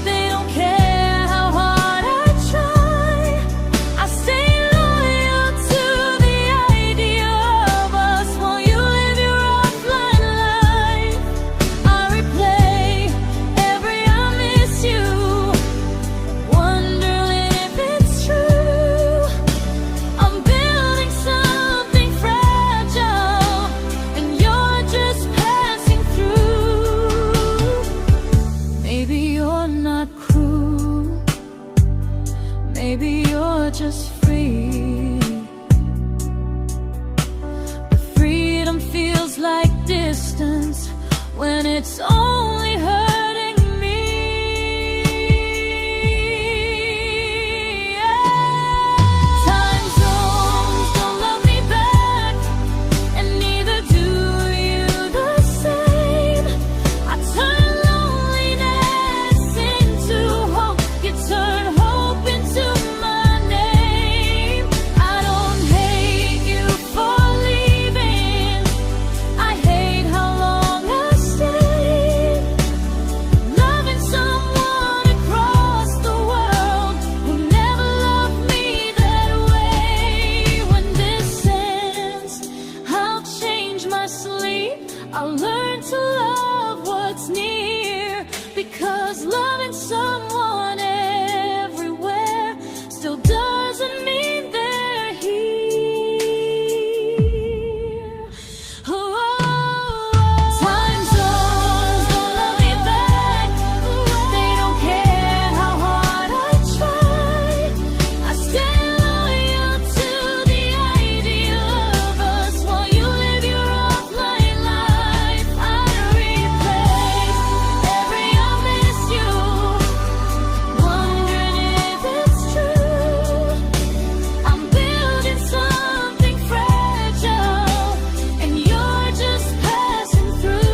They don't care how hard I try. I stay loyal to the idea of us while you live your offline life. I replay every I miss you, wondering if it's true. I'm building something fragile, and you're just passing through. Maybe you're not cruel, maybe you're just free. But freedom feels like distance when it's only hurting me. Time zones don't love me back, and neither do you the same. I turn loneliness into hope, you turn hope into my name. I don't hate you for leaving, I hate how long I stayed. Loving someone across the world who never loved me that way. When this ends, I'll change my sleep, I'll learn to love what's near, because loving someone everywhere still doesn't mean they're here. Time zones don't love me back. They don't care how hard I try. I stay loyal to the idea of us while you live your offline life. I replay every I miss you, wondering if it's true. I'm building something fragile, and you're just passing through.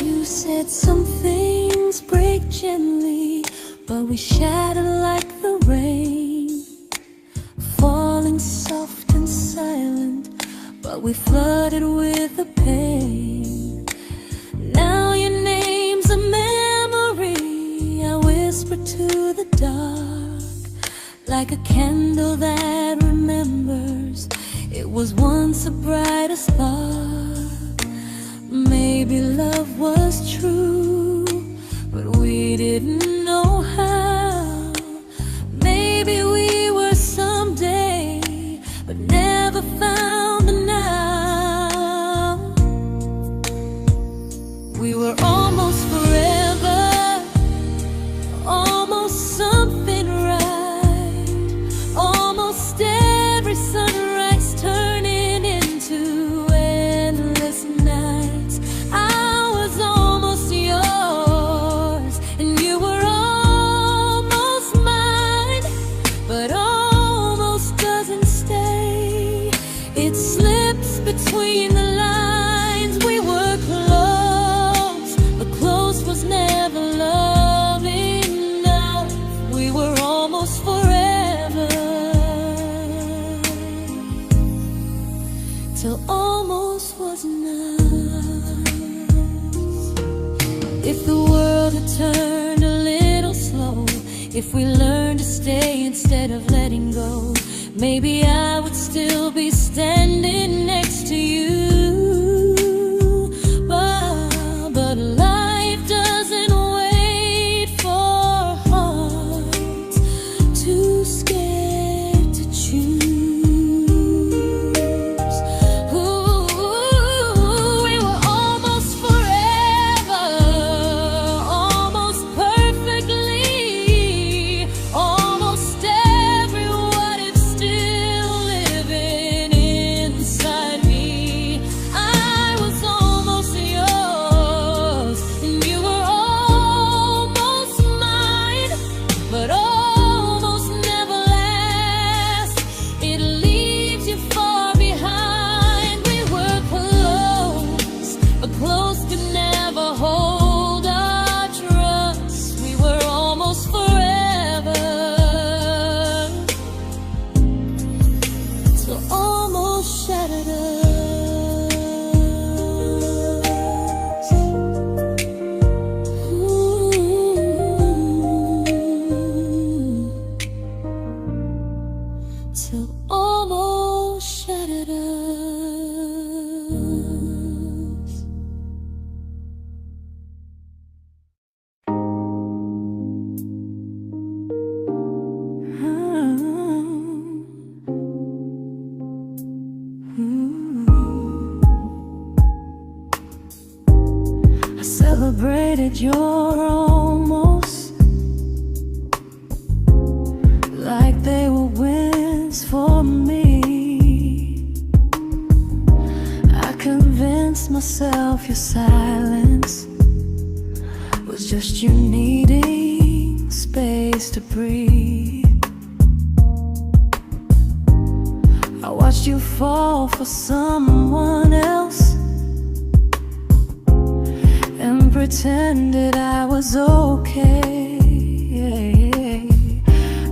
You said some things break gently, but we shatter like the rain, falling soft and silent, but we flooded with the pain. Now your name's a memory I whisper to the dark, like a candle that remembers it was once a brighter spark. Maybe love was true, but we didn't know how. Maybe we were someday, but never found the now. We were almost forever, almost something right, almost every sunrise turning into endless nights. I was almost yours, and you were almost mine, but almost doesn't stay. It slips between the lines. We were close, but close was never love enough. We were almost forever, till almost was enough. If the world had turned a little slow, if we learned to stay instead of letting go, maybe I would still be standing next to you. But life doesn't wait. I celebrated your almost like they were wins for me. I convinced myself your silence was just you needing space to breathe. I watched you fall for someone else and pretended I was okay.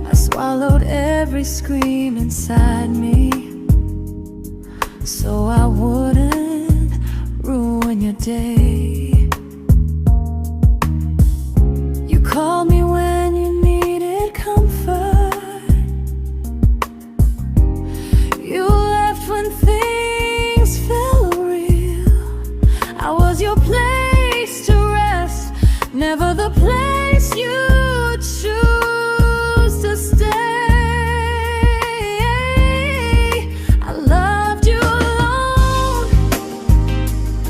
I swallowed every scream inside me so I wouldn't ruin your day. You called me when you needed comfort. You left when things felt real. I was your place to rest, never the place you choose to stay. I loved you alone,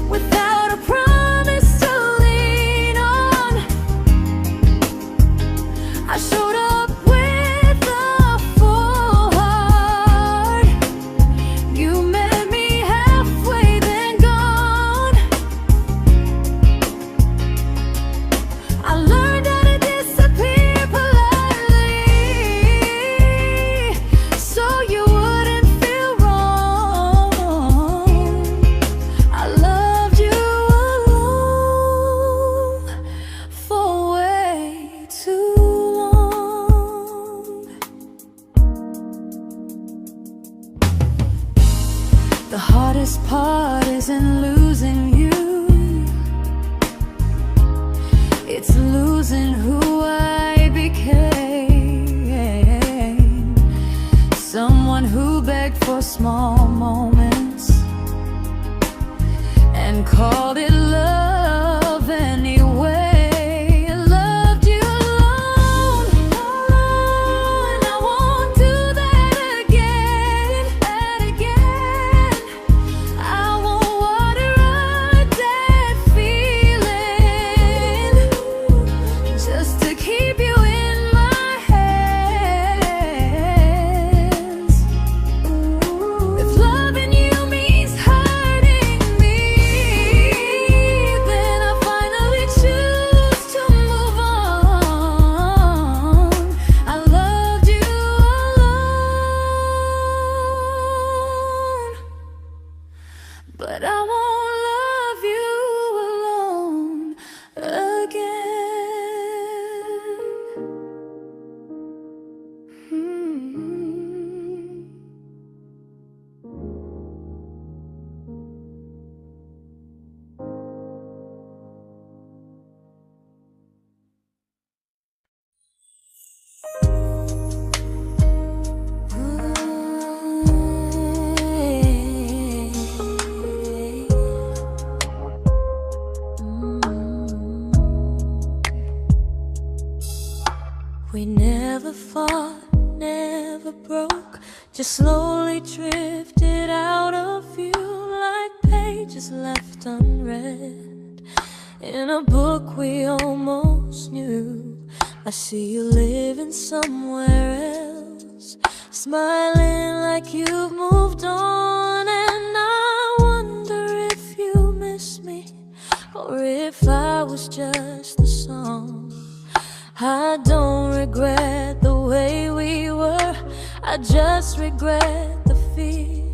without a promise to lean on. I showed up with a full heart. You met me halfway, then gone. I learned how to disappear politely, so you wouldn't feel wrong. I loved you alone for way too long. The hardest part isn't losing you, it's losing who I became. Someone who begged for small moments and called it love anyway. I loved you alone, and I won't do that again. I won't water a dead feeling just to keep you in my hands. If loving you means hurting me, then I finally choose to move on. I loved you alone, but I won't love you alone again. We never fought, never broke, just slowly drifted out of view like pages left unread in a book we almost knew. I see you living somewhere else, smiling like you've moved on, and I wonder if you miss me or if I was just the song. I don't regret the way we were, I just regret the fear.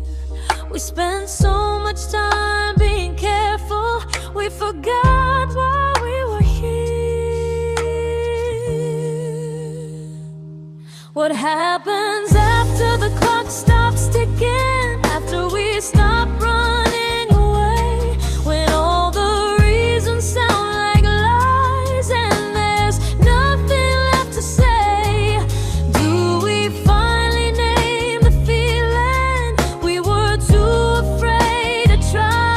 We spent so much time being careful, we forgot why we were here. What happens after the clock stops ticking, after we stop running away, when all the reasons sound like lies and there's nothing left to say? Do we finally name the feeling we were too afraid to try?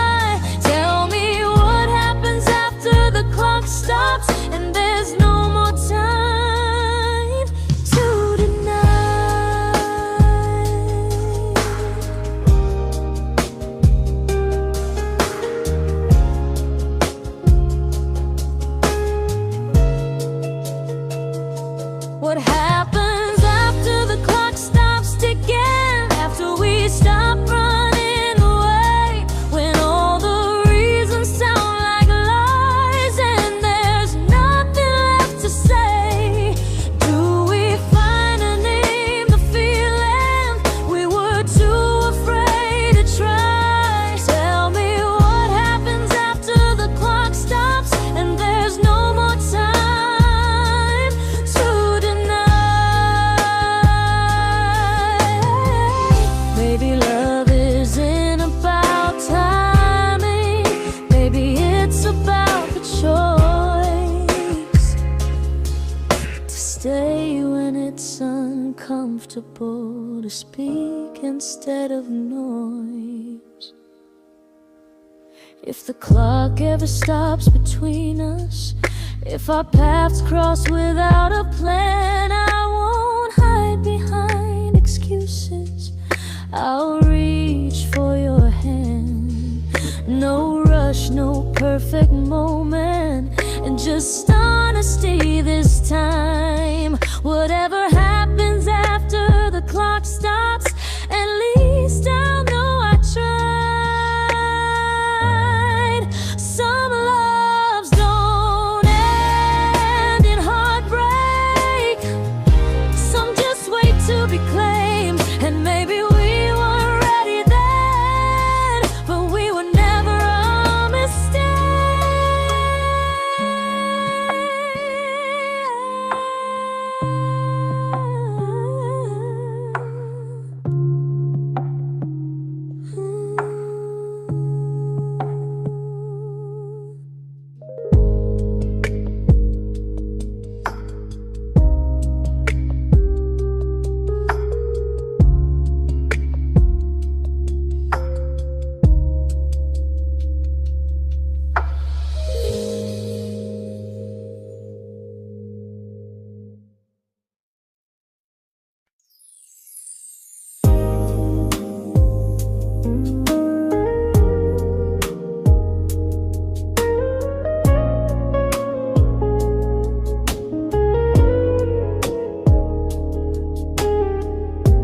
comfortable to speak instead of noise. If the clock ever stops between us, if our paths cross without a plan, I won't hide behind excuses. I'll reach for your hand. No rush, no perfect moment, and just honesty this time. Whatever happens after the clock stops, at least I'll know I tried. Some loves don't end in heartbreak, some just wait to be claimed. And maybe we weren't ready then, but we were never a mistake.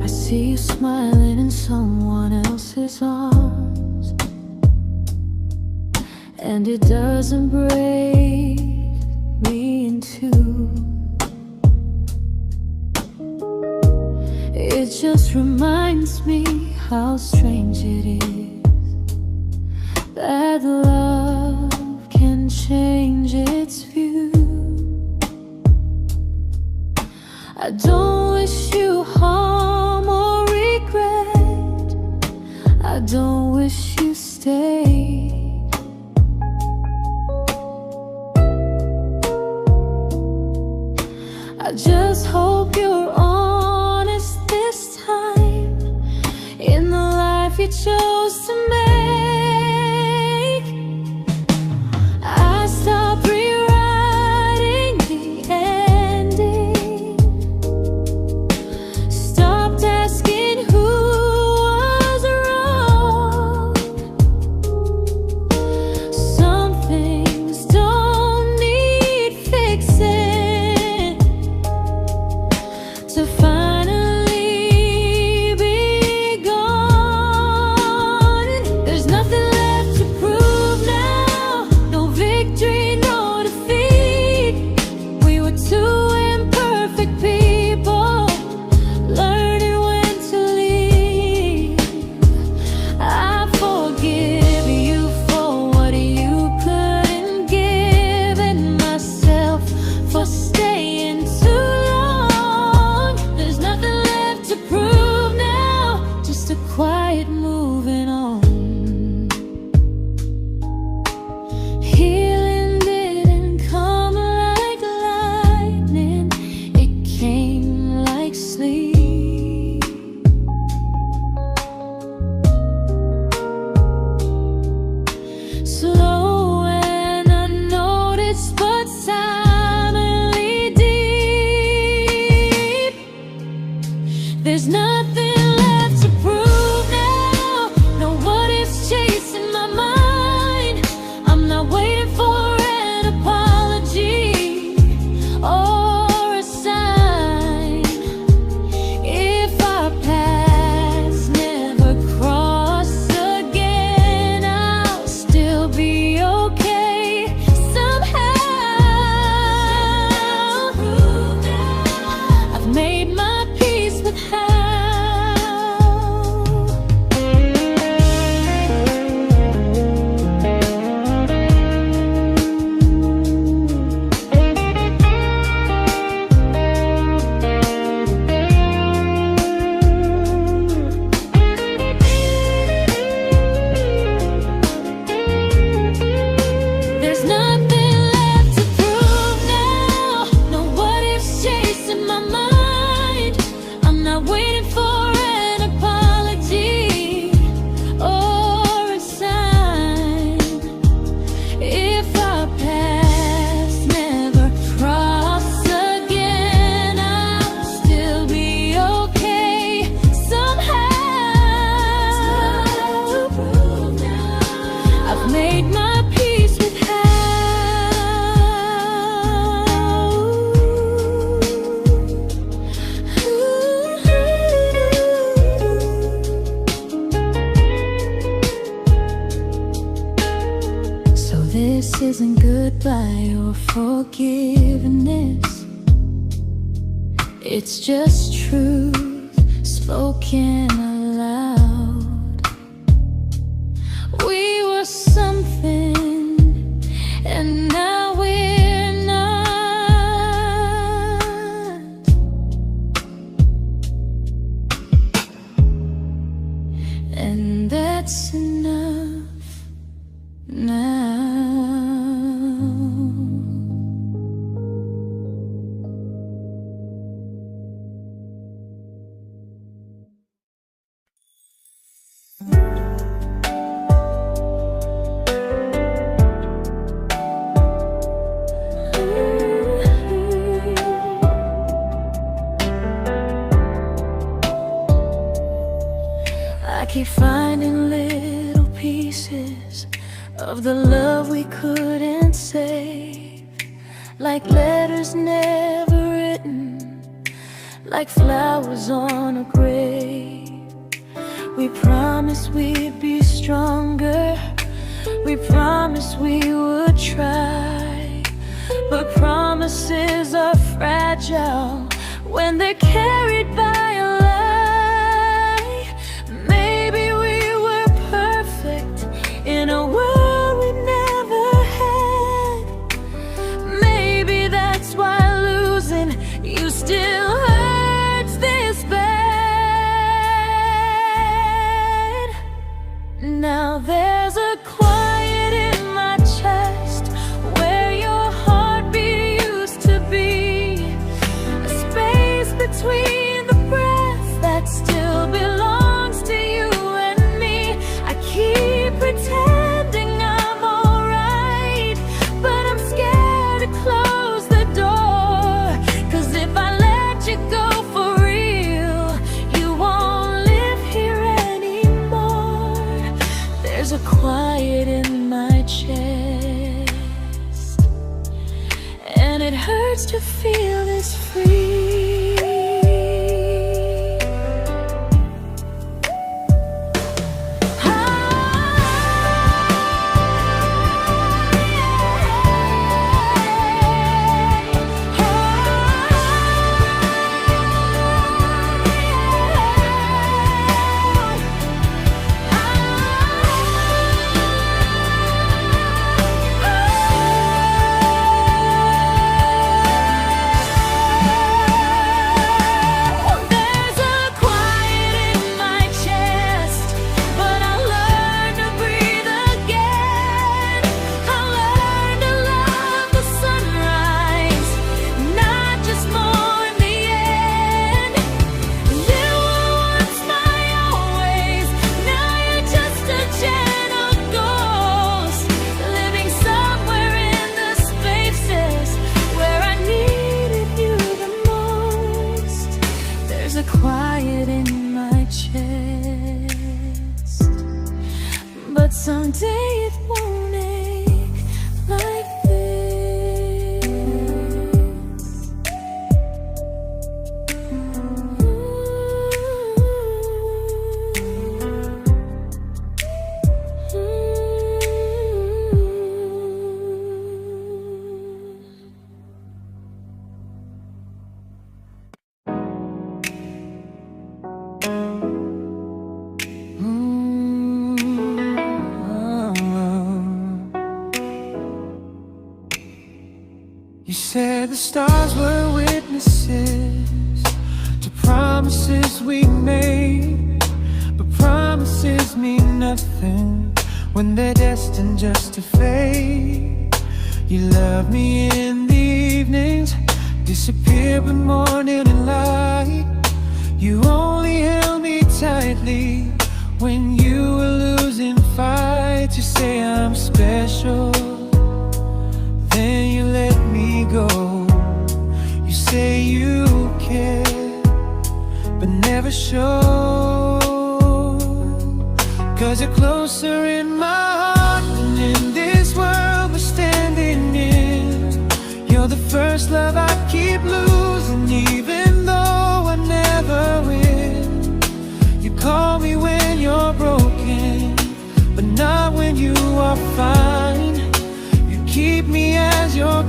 I see you smiling in someone else's arms, and it doesn't break me in two. It just reminds me how strange it is that love can change its view. I don't wish you harm or regret, I don't wish you stayed. I just hope you're honest this time in the life you chose to make. made my peace with This isn't goodbye or forgiveness. It's just truth spoken aloud. We were something, and now we're not. And that's enough now. I keep finding little pieces of the love we couldn't save, like letters never written, like flowers on a grave. We promised we'd be stronger, we promised we would try, but promises are fragile when they're carried by a lie. Maybe we were perfect in a world we never had. Maybe that's why losing you still hurts this bad. Now there's a quiet in my chest where your heartbeat used to be, a space between the breaths that still belongs to you and me. I keep pretending I'm alright, but I'm scared to close the door, 'cause if I let you go for real, you won't live here anymore. There's a quiet in my chest, and it hurts to feel this free. Quiet in my chest, but someday it won't ache like this. You said the stars were witnesses to promises we made, but promises mean nothing when they're destined just to fade. You love me in the evenings, disappear when morning and light. You only held me tightly when you were losing fights. You say I'm special, then you let me go. You say you care, but never show, 'cause you're closer in my heart than in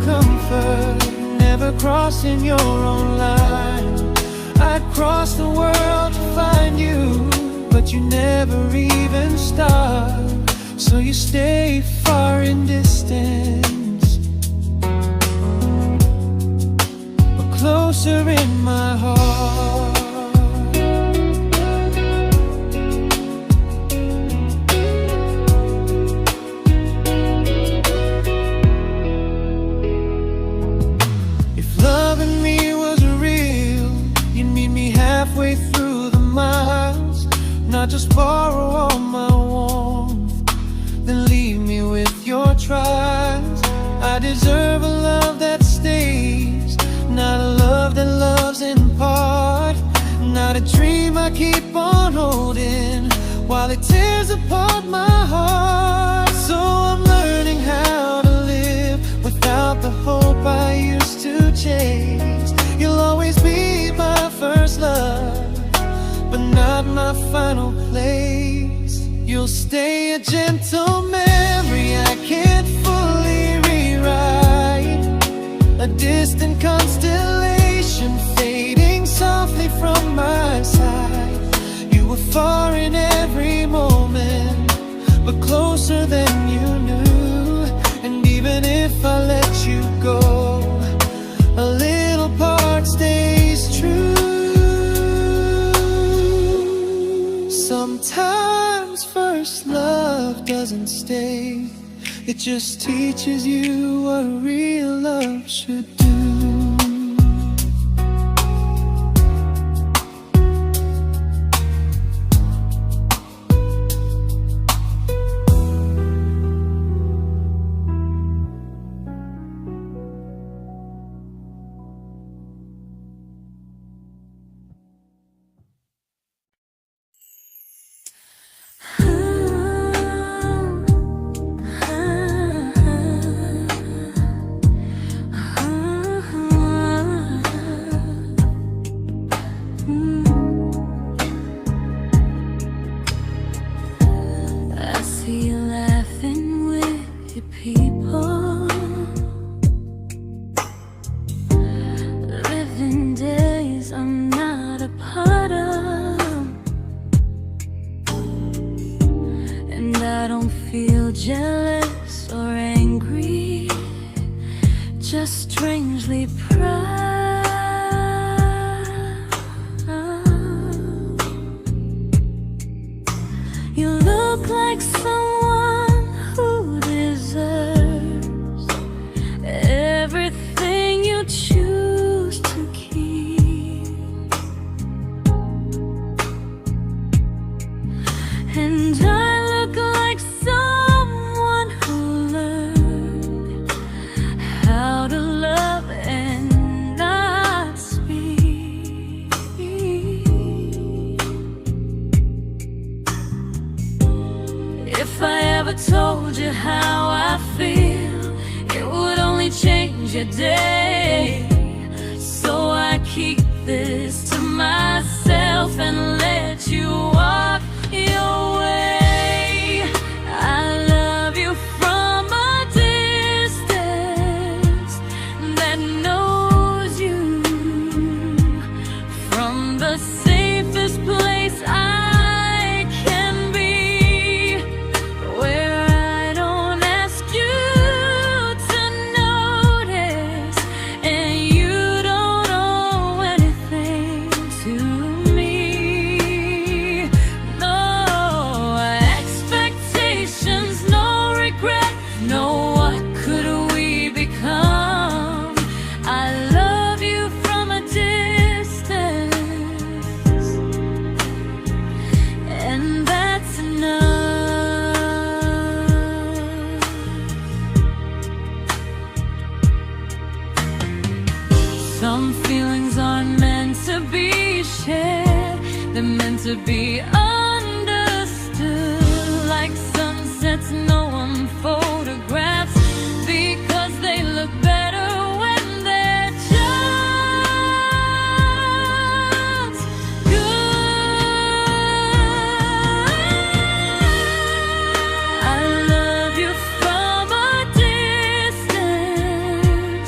comfort, never crossing your own line. I'd cross the world to find you, but you never even start. So you stay far in distance, but closer in my heart. If loving me was real, you'd meet me halfway through the miles, not just borrow all my warmth, then leave me with your trials. I deserve a love that stays, not a love that loves in part, not a dream I keep on holding while it tears apart my heart. So I'm learning how to live without the hope I used to chase. You'll always be my first love, but not my final place. You'll stay a gentle memory I can't fully rewrite, a distant constellation fading softly from my side. You were far in every moment, but closer than you knew. And even if I let you go, a little part stays true. Sometimes first love doesn't stay, it just teaches you what real love should do. I see you laughing with your people, living days I'm not a part of, and I don't feel jealous or angry, just strangely proud. You look like someone who deserves everything you choose to keep, and I look like someone who learned how to love and not speak. If I ever told you how I feel, it would only change your day. So I keep this to myself and let you walk your way. I love you from a distance that knows you, from the safest place I can be, where I don't ask you to notice, and you don't owe anything to me. No expectations, no regret, no what could we become. I love you from a distance, and that's enough. Some feelings aren't meant to be shared, they're meant to be understood, like sunsets no one photographs, because they look better when they're just good. I love you from a distance,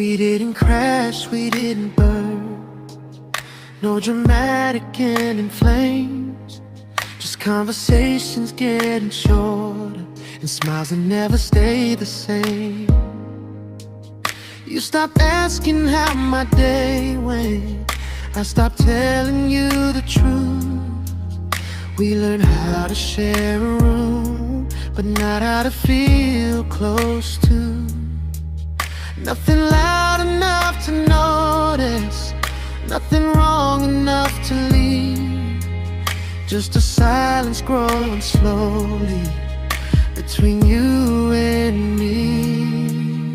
We didn't crash, we didn't burn. No dramatic end in flames. Just conversations getting shorter, and smiles that never stay the same. You stopped asking how my day went. I stopped telling you the truth. We learned how to share a room, but not how to feel close to. Nothing loud enough to notice, nothing wrong enough to leave. Just a silence growing slowly between you and me.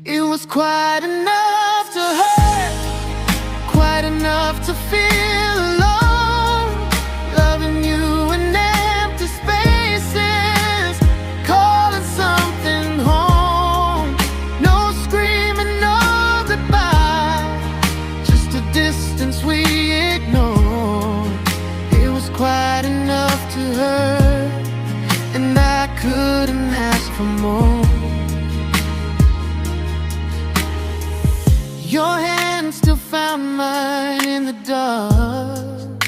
It was quite enough to hurt, quite enough to feel alone. Loving you in empty spaces, calling something home. No screaming, no goodbye, just a distance we ignored. It was quite enough to hurt, and I couldn't ask for more. Your hand still found mine in the dark,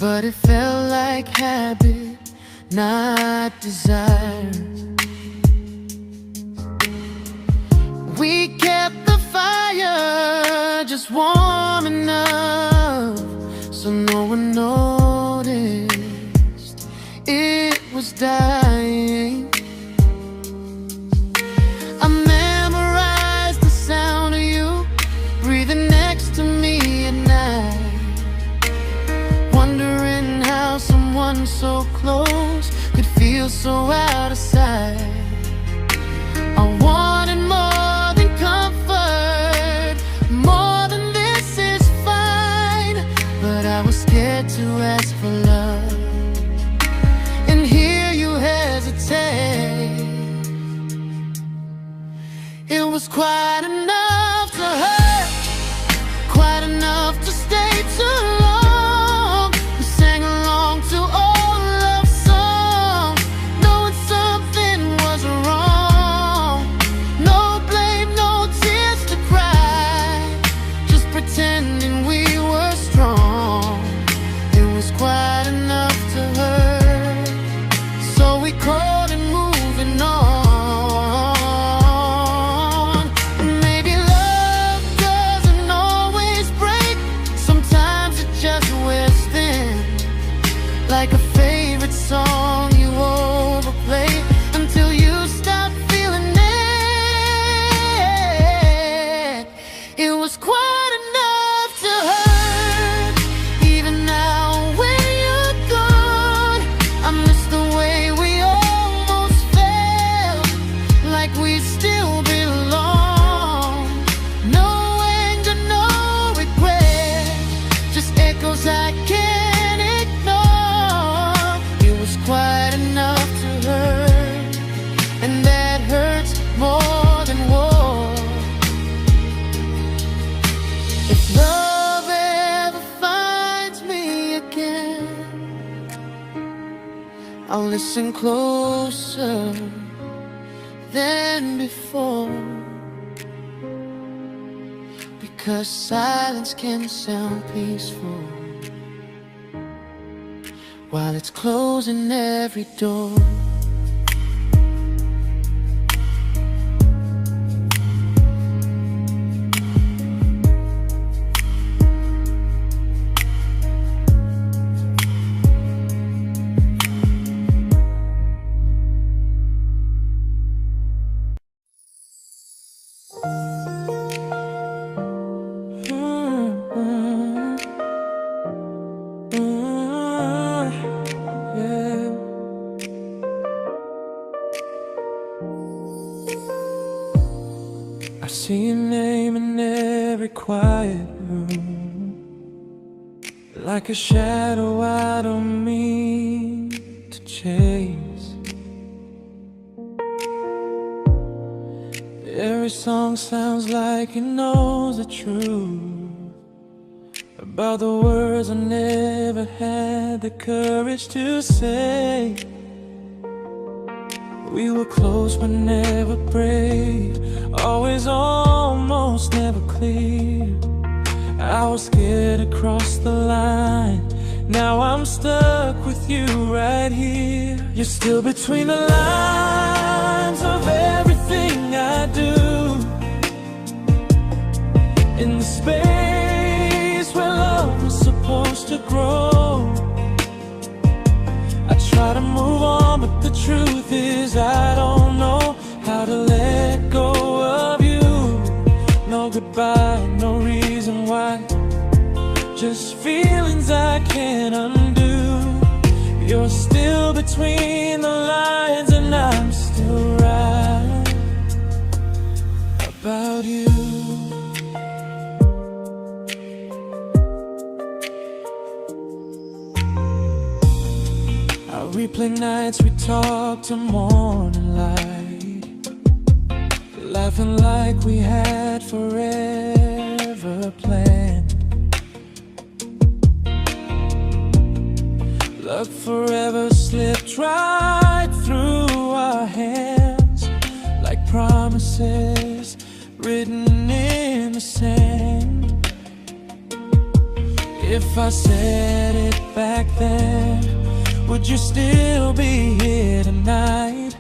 but it felt like habit, not desire. We kept the fire just warm enough so no one noticed it was dying. I memorized the sound of you breathing next to me at night, wondering how someone so close could feel so out of sight. I wanted more than comfort, more than this is fine, but I was scared to ask for love and hear you hesitate. It was quite enough to hurt, quite enough to stay too long. We sang along to old love songs, knowing something was wrong. No blame, no tears to cry, just pretending we were strong. It was quite enough to hurt, so we called and moving on. Like a favorite song you overplay until you stop feeling it. It was quite enough to hurt. Even now when you're gone, I miss the way we almost felt, like we still belong. No anger, no regret, just echoes I can't ignore. It was quite enough to hurt, and that hurts more than war. If love ever finds me again, I'll listen closer than before, because silence can sound peaceful while it's closing every door. I see your name in every quiet room, like a shadow I don't mean to chase. Every song sounds like it knows the truth about the words I never had the courage to say. We were close but never prayed, always almost never clear. I was scared to cross the line, now I'm stuck with you right here. You're still between the lines of everything I do, in the space where love was supposed to grow. I try to move on, but the truth is I don't know how to let go of you. No goodbye, no reason why, just feelings I can't undo. You're still between the lines and I'm still right about you. I replay nights we talk to morning light, laughing like we had forever planned. Luck forever slipped right through our hands, like promises written in the sand. If I said it back then, would you still be here tonight?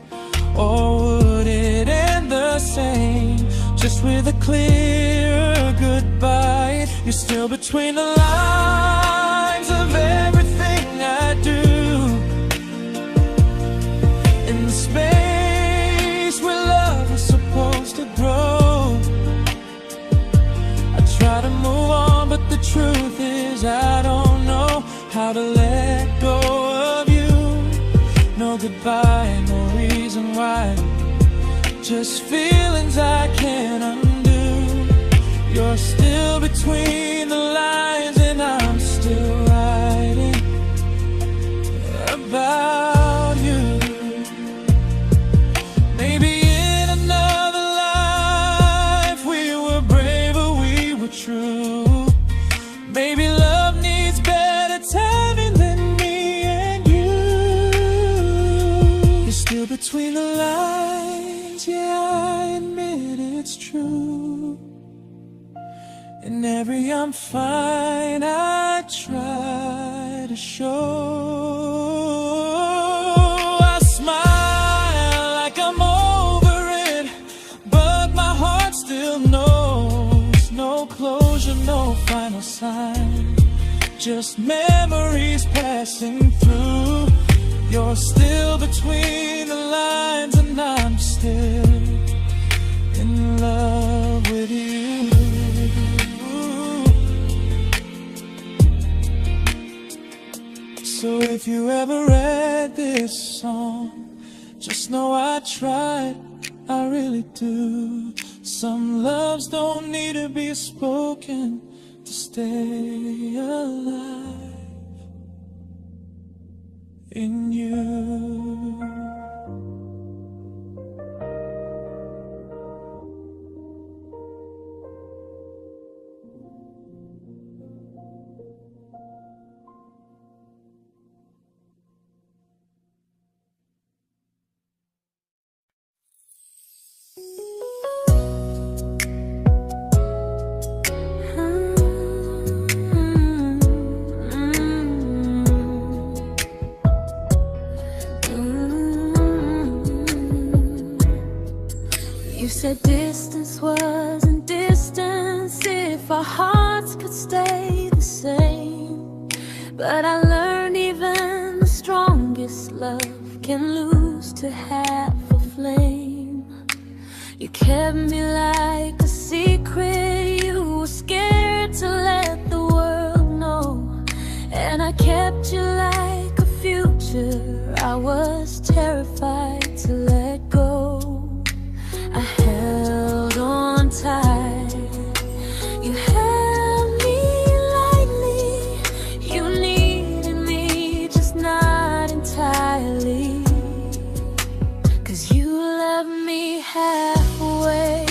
Or would it end the same, just with a clear goodbye? You're still between the lines of everything I do, in the space where love was supposed to grow. I try to move on, but the truth is I don't know how to let go of you. No goodbye, no reason why, just feelings I can't undo. You're still between the lines and I'm still writing about you. Maybe in another life we were braver, we were true. Maybe love needs better timing than me and you. You're still between the lines, yeah, I admit it's true. In every I'm fine I try to show. I smile like I'm over it, but my heart still knows. No closure, no final sign, just memories passing through. You're still between the lines and I'm still in love with you. So if you ever read this song, just know I tried, I really do. Some loves don't need to be spoken to stay alive in you. You said distance wasn't distance if our hearts could stay the same. But I learned even the strongest love can lose to half a flame. You kept me like a secret, you were scared to let the world know. And I kept you like a future, I was terrified to let go. I held on tight, you held me lightly. You needed me, just not entirely. 'Cause you left me halfway,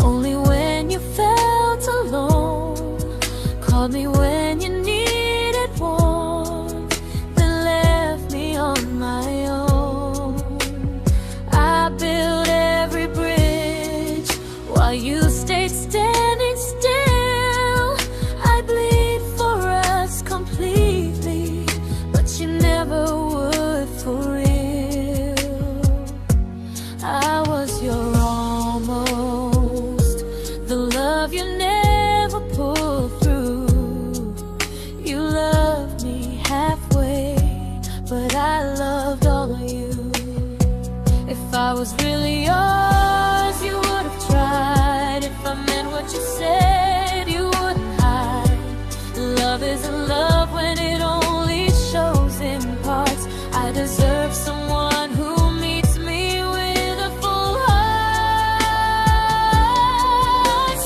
only when you felt alone. Called me when you needed warmth, then left me on my own. I you stayed standing still. I bleed for us completely, but you never would for real. I was your almost, the love you never pulled through. You loved me halfway, but I loved all of you. If I was really yours, you would have tried. If I meant what you said, you wouldn't hide. Love isn't love when it only shows in parts. I deserve someone who meets me with a full heart.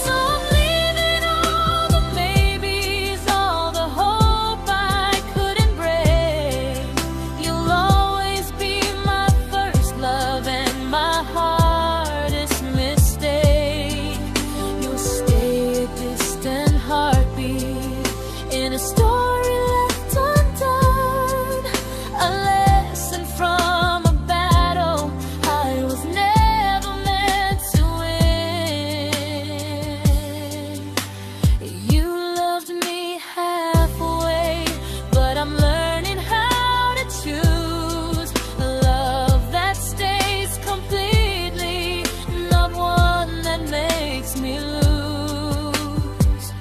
So I'm leaving all the maybes, all the hope I couldn't break. You'll always be my first love and my hardest mistake. You'll stay a distant heartbeat in a story left undone, a lesson from a battle I was never meant to win. You loved me halfway, but I'm learning how to choose a love that stays completely, not one that makes me lose.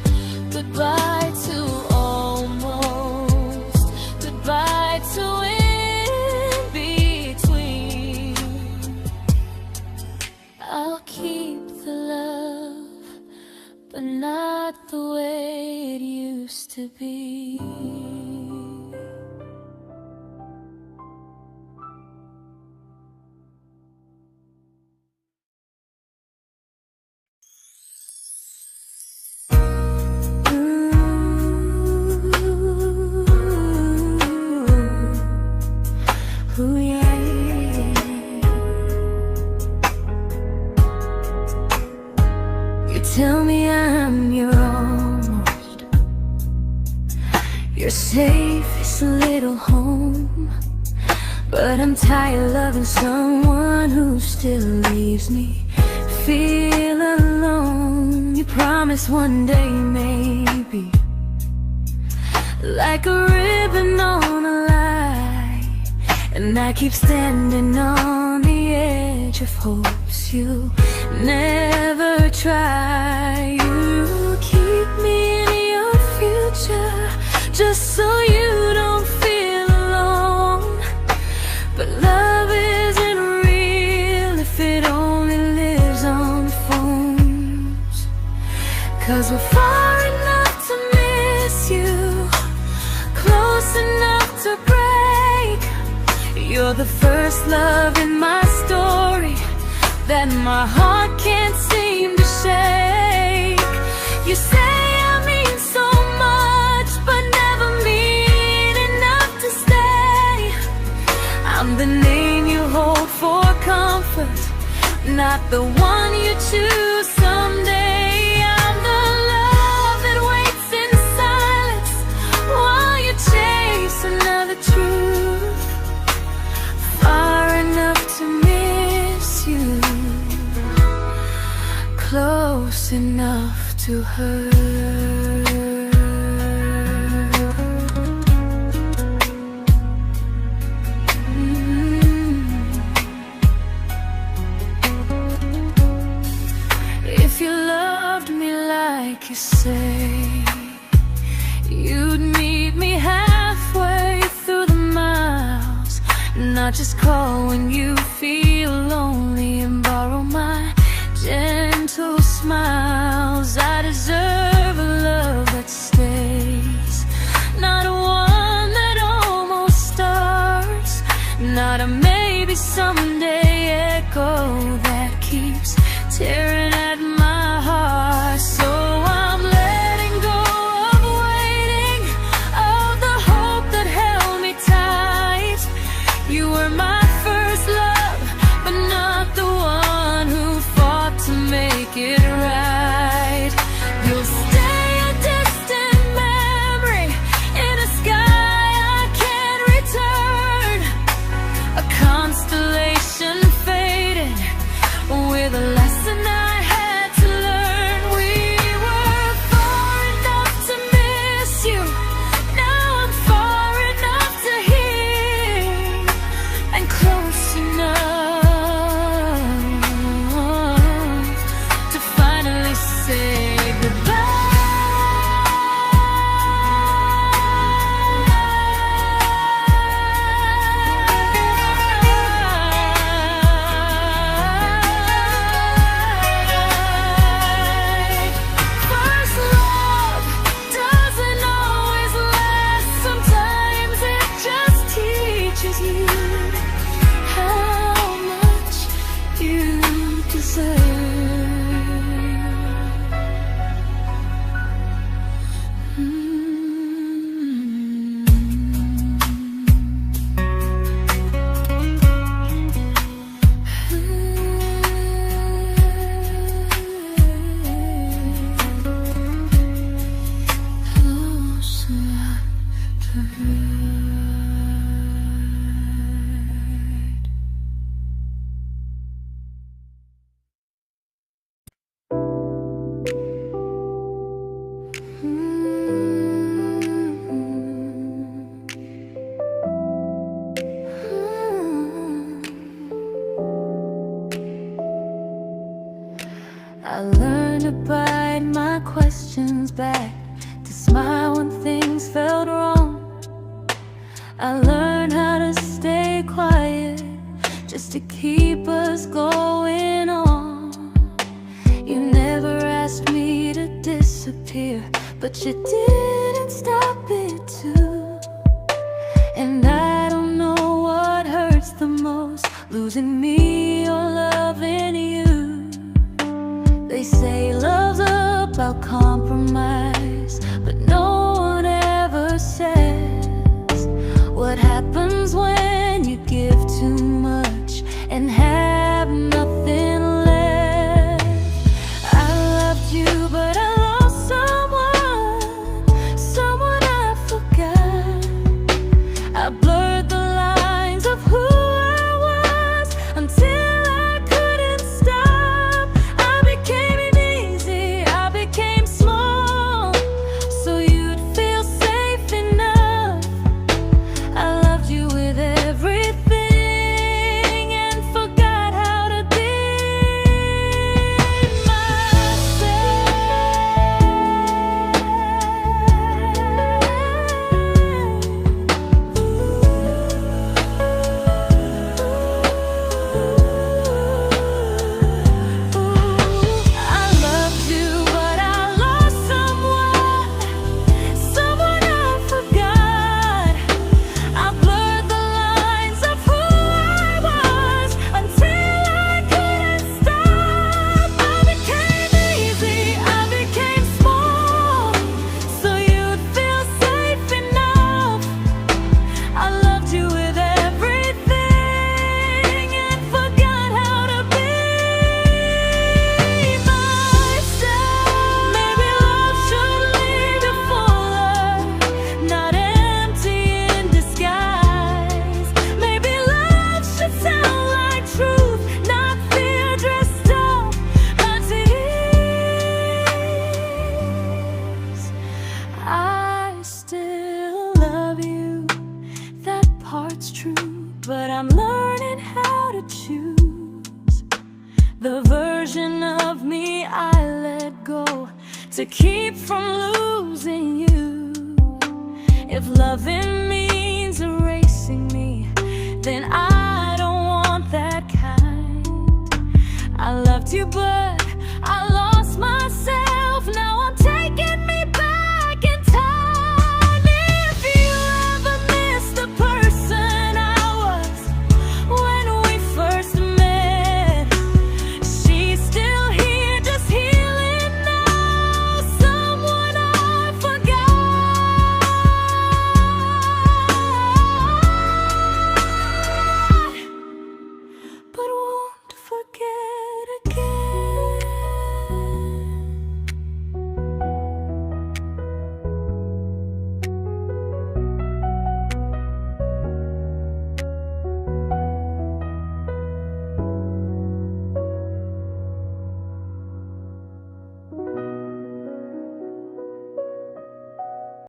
Goodbye to almost, goodbye to in between. I'll keep the love, but not the way it used to be. Ooh, yeah. You tell me I'm your almost, your safest little home, but I'm tired loving someone who still leaves me feel alone. You promise one day maybe, like a ribbon on a line, and I keep standing on the edge of hopes you never try. You keep me in your future just so you don't feel alone. But love isn't real if it only lives on the phones. 'Cause we're far enough to miss you, close enough to break. You're the first love in my story that my heart can't seem to shake. You say I mean so much, but never mean enough to stay. I'm the name you hold for comfort, not the one you choose someday. I'm the love that waits in silence while you chase another truth. Far enough to miss you, close enough to hurt. If you loved me like you say, you'd meet me halfway through the miles, not just call when you feel lonely and borrow my gentle smiles. I deserve a love that stays, not one that almost starts, not a maybe someday echo that keeps tearing at my heart. So I'm letting go of waiting, of the hope that held me tight. You were my first love, but not the one who fought to make it right. You'll stay a distant memory in a sky I can't return, a constellation faded with a lesson I I learned to bite my questions back, to smile when things felt wrong. I learned how to stay quiet, just to keep us going on. You never asked me to disappear, but you didn't stop it too. And I don't know what hurts the most, losing me or loving you. They say love's about compromise, but no one ever says what happens when you give too much and have nothing left. I loved you, but I lost someone I forgot. I blurred the lines of who I was until I couldn't stop. I became easy, I became small, so you'd feel safe enough. I loved you with everything and forgot how to be but I'm learning how to choose the version of me I let go to keep from losing you. If loving means erasing me, then I don't want that kind. I loved you, but I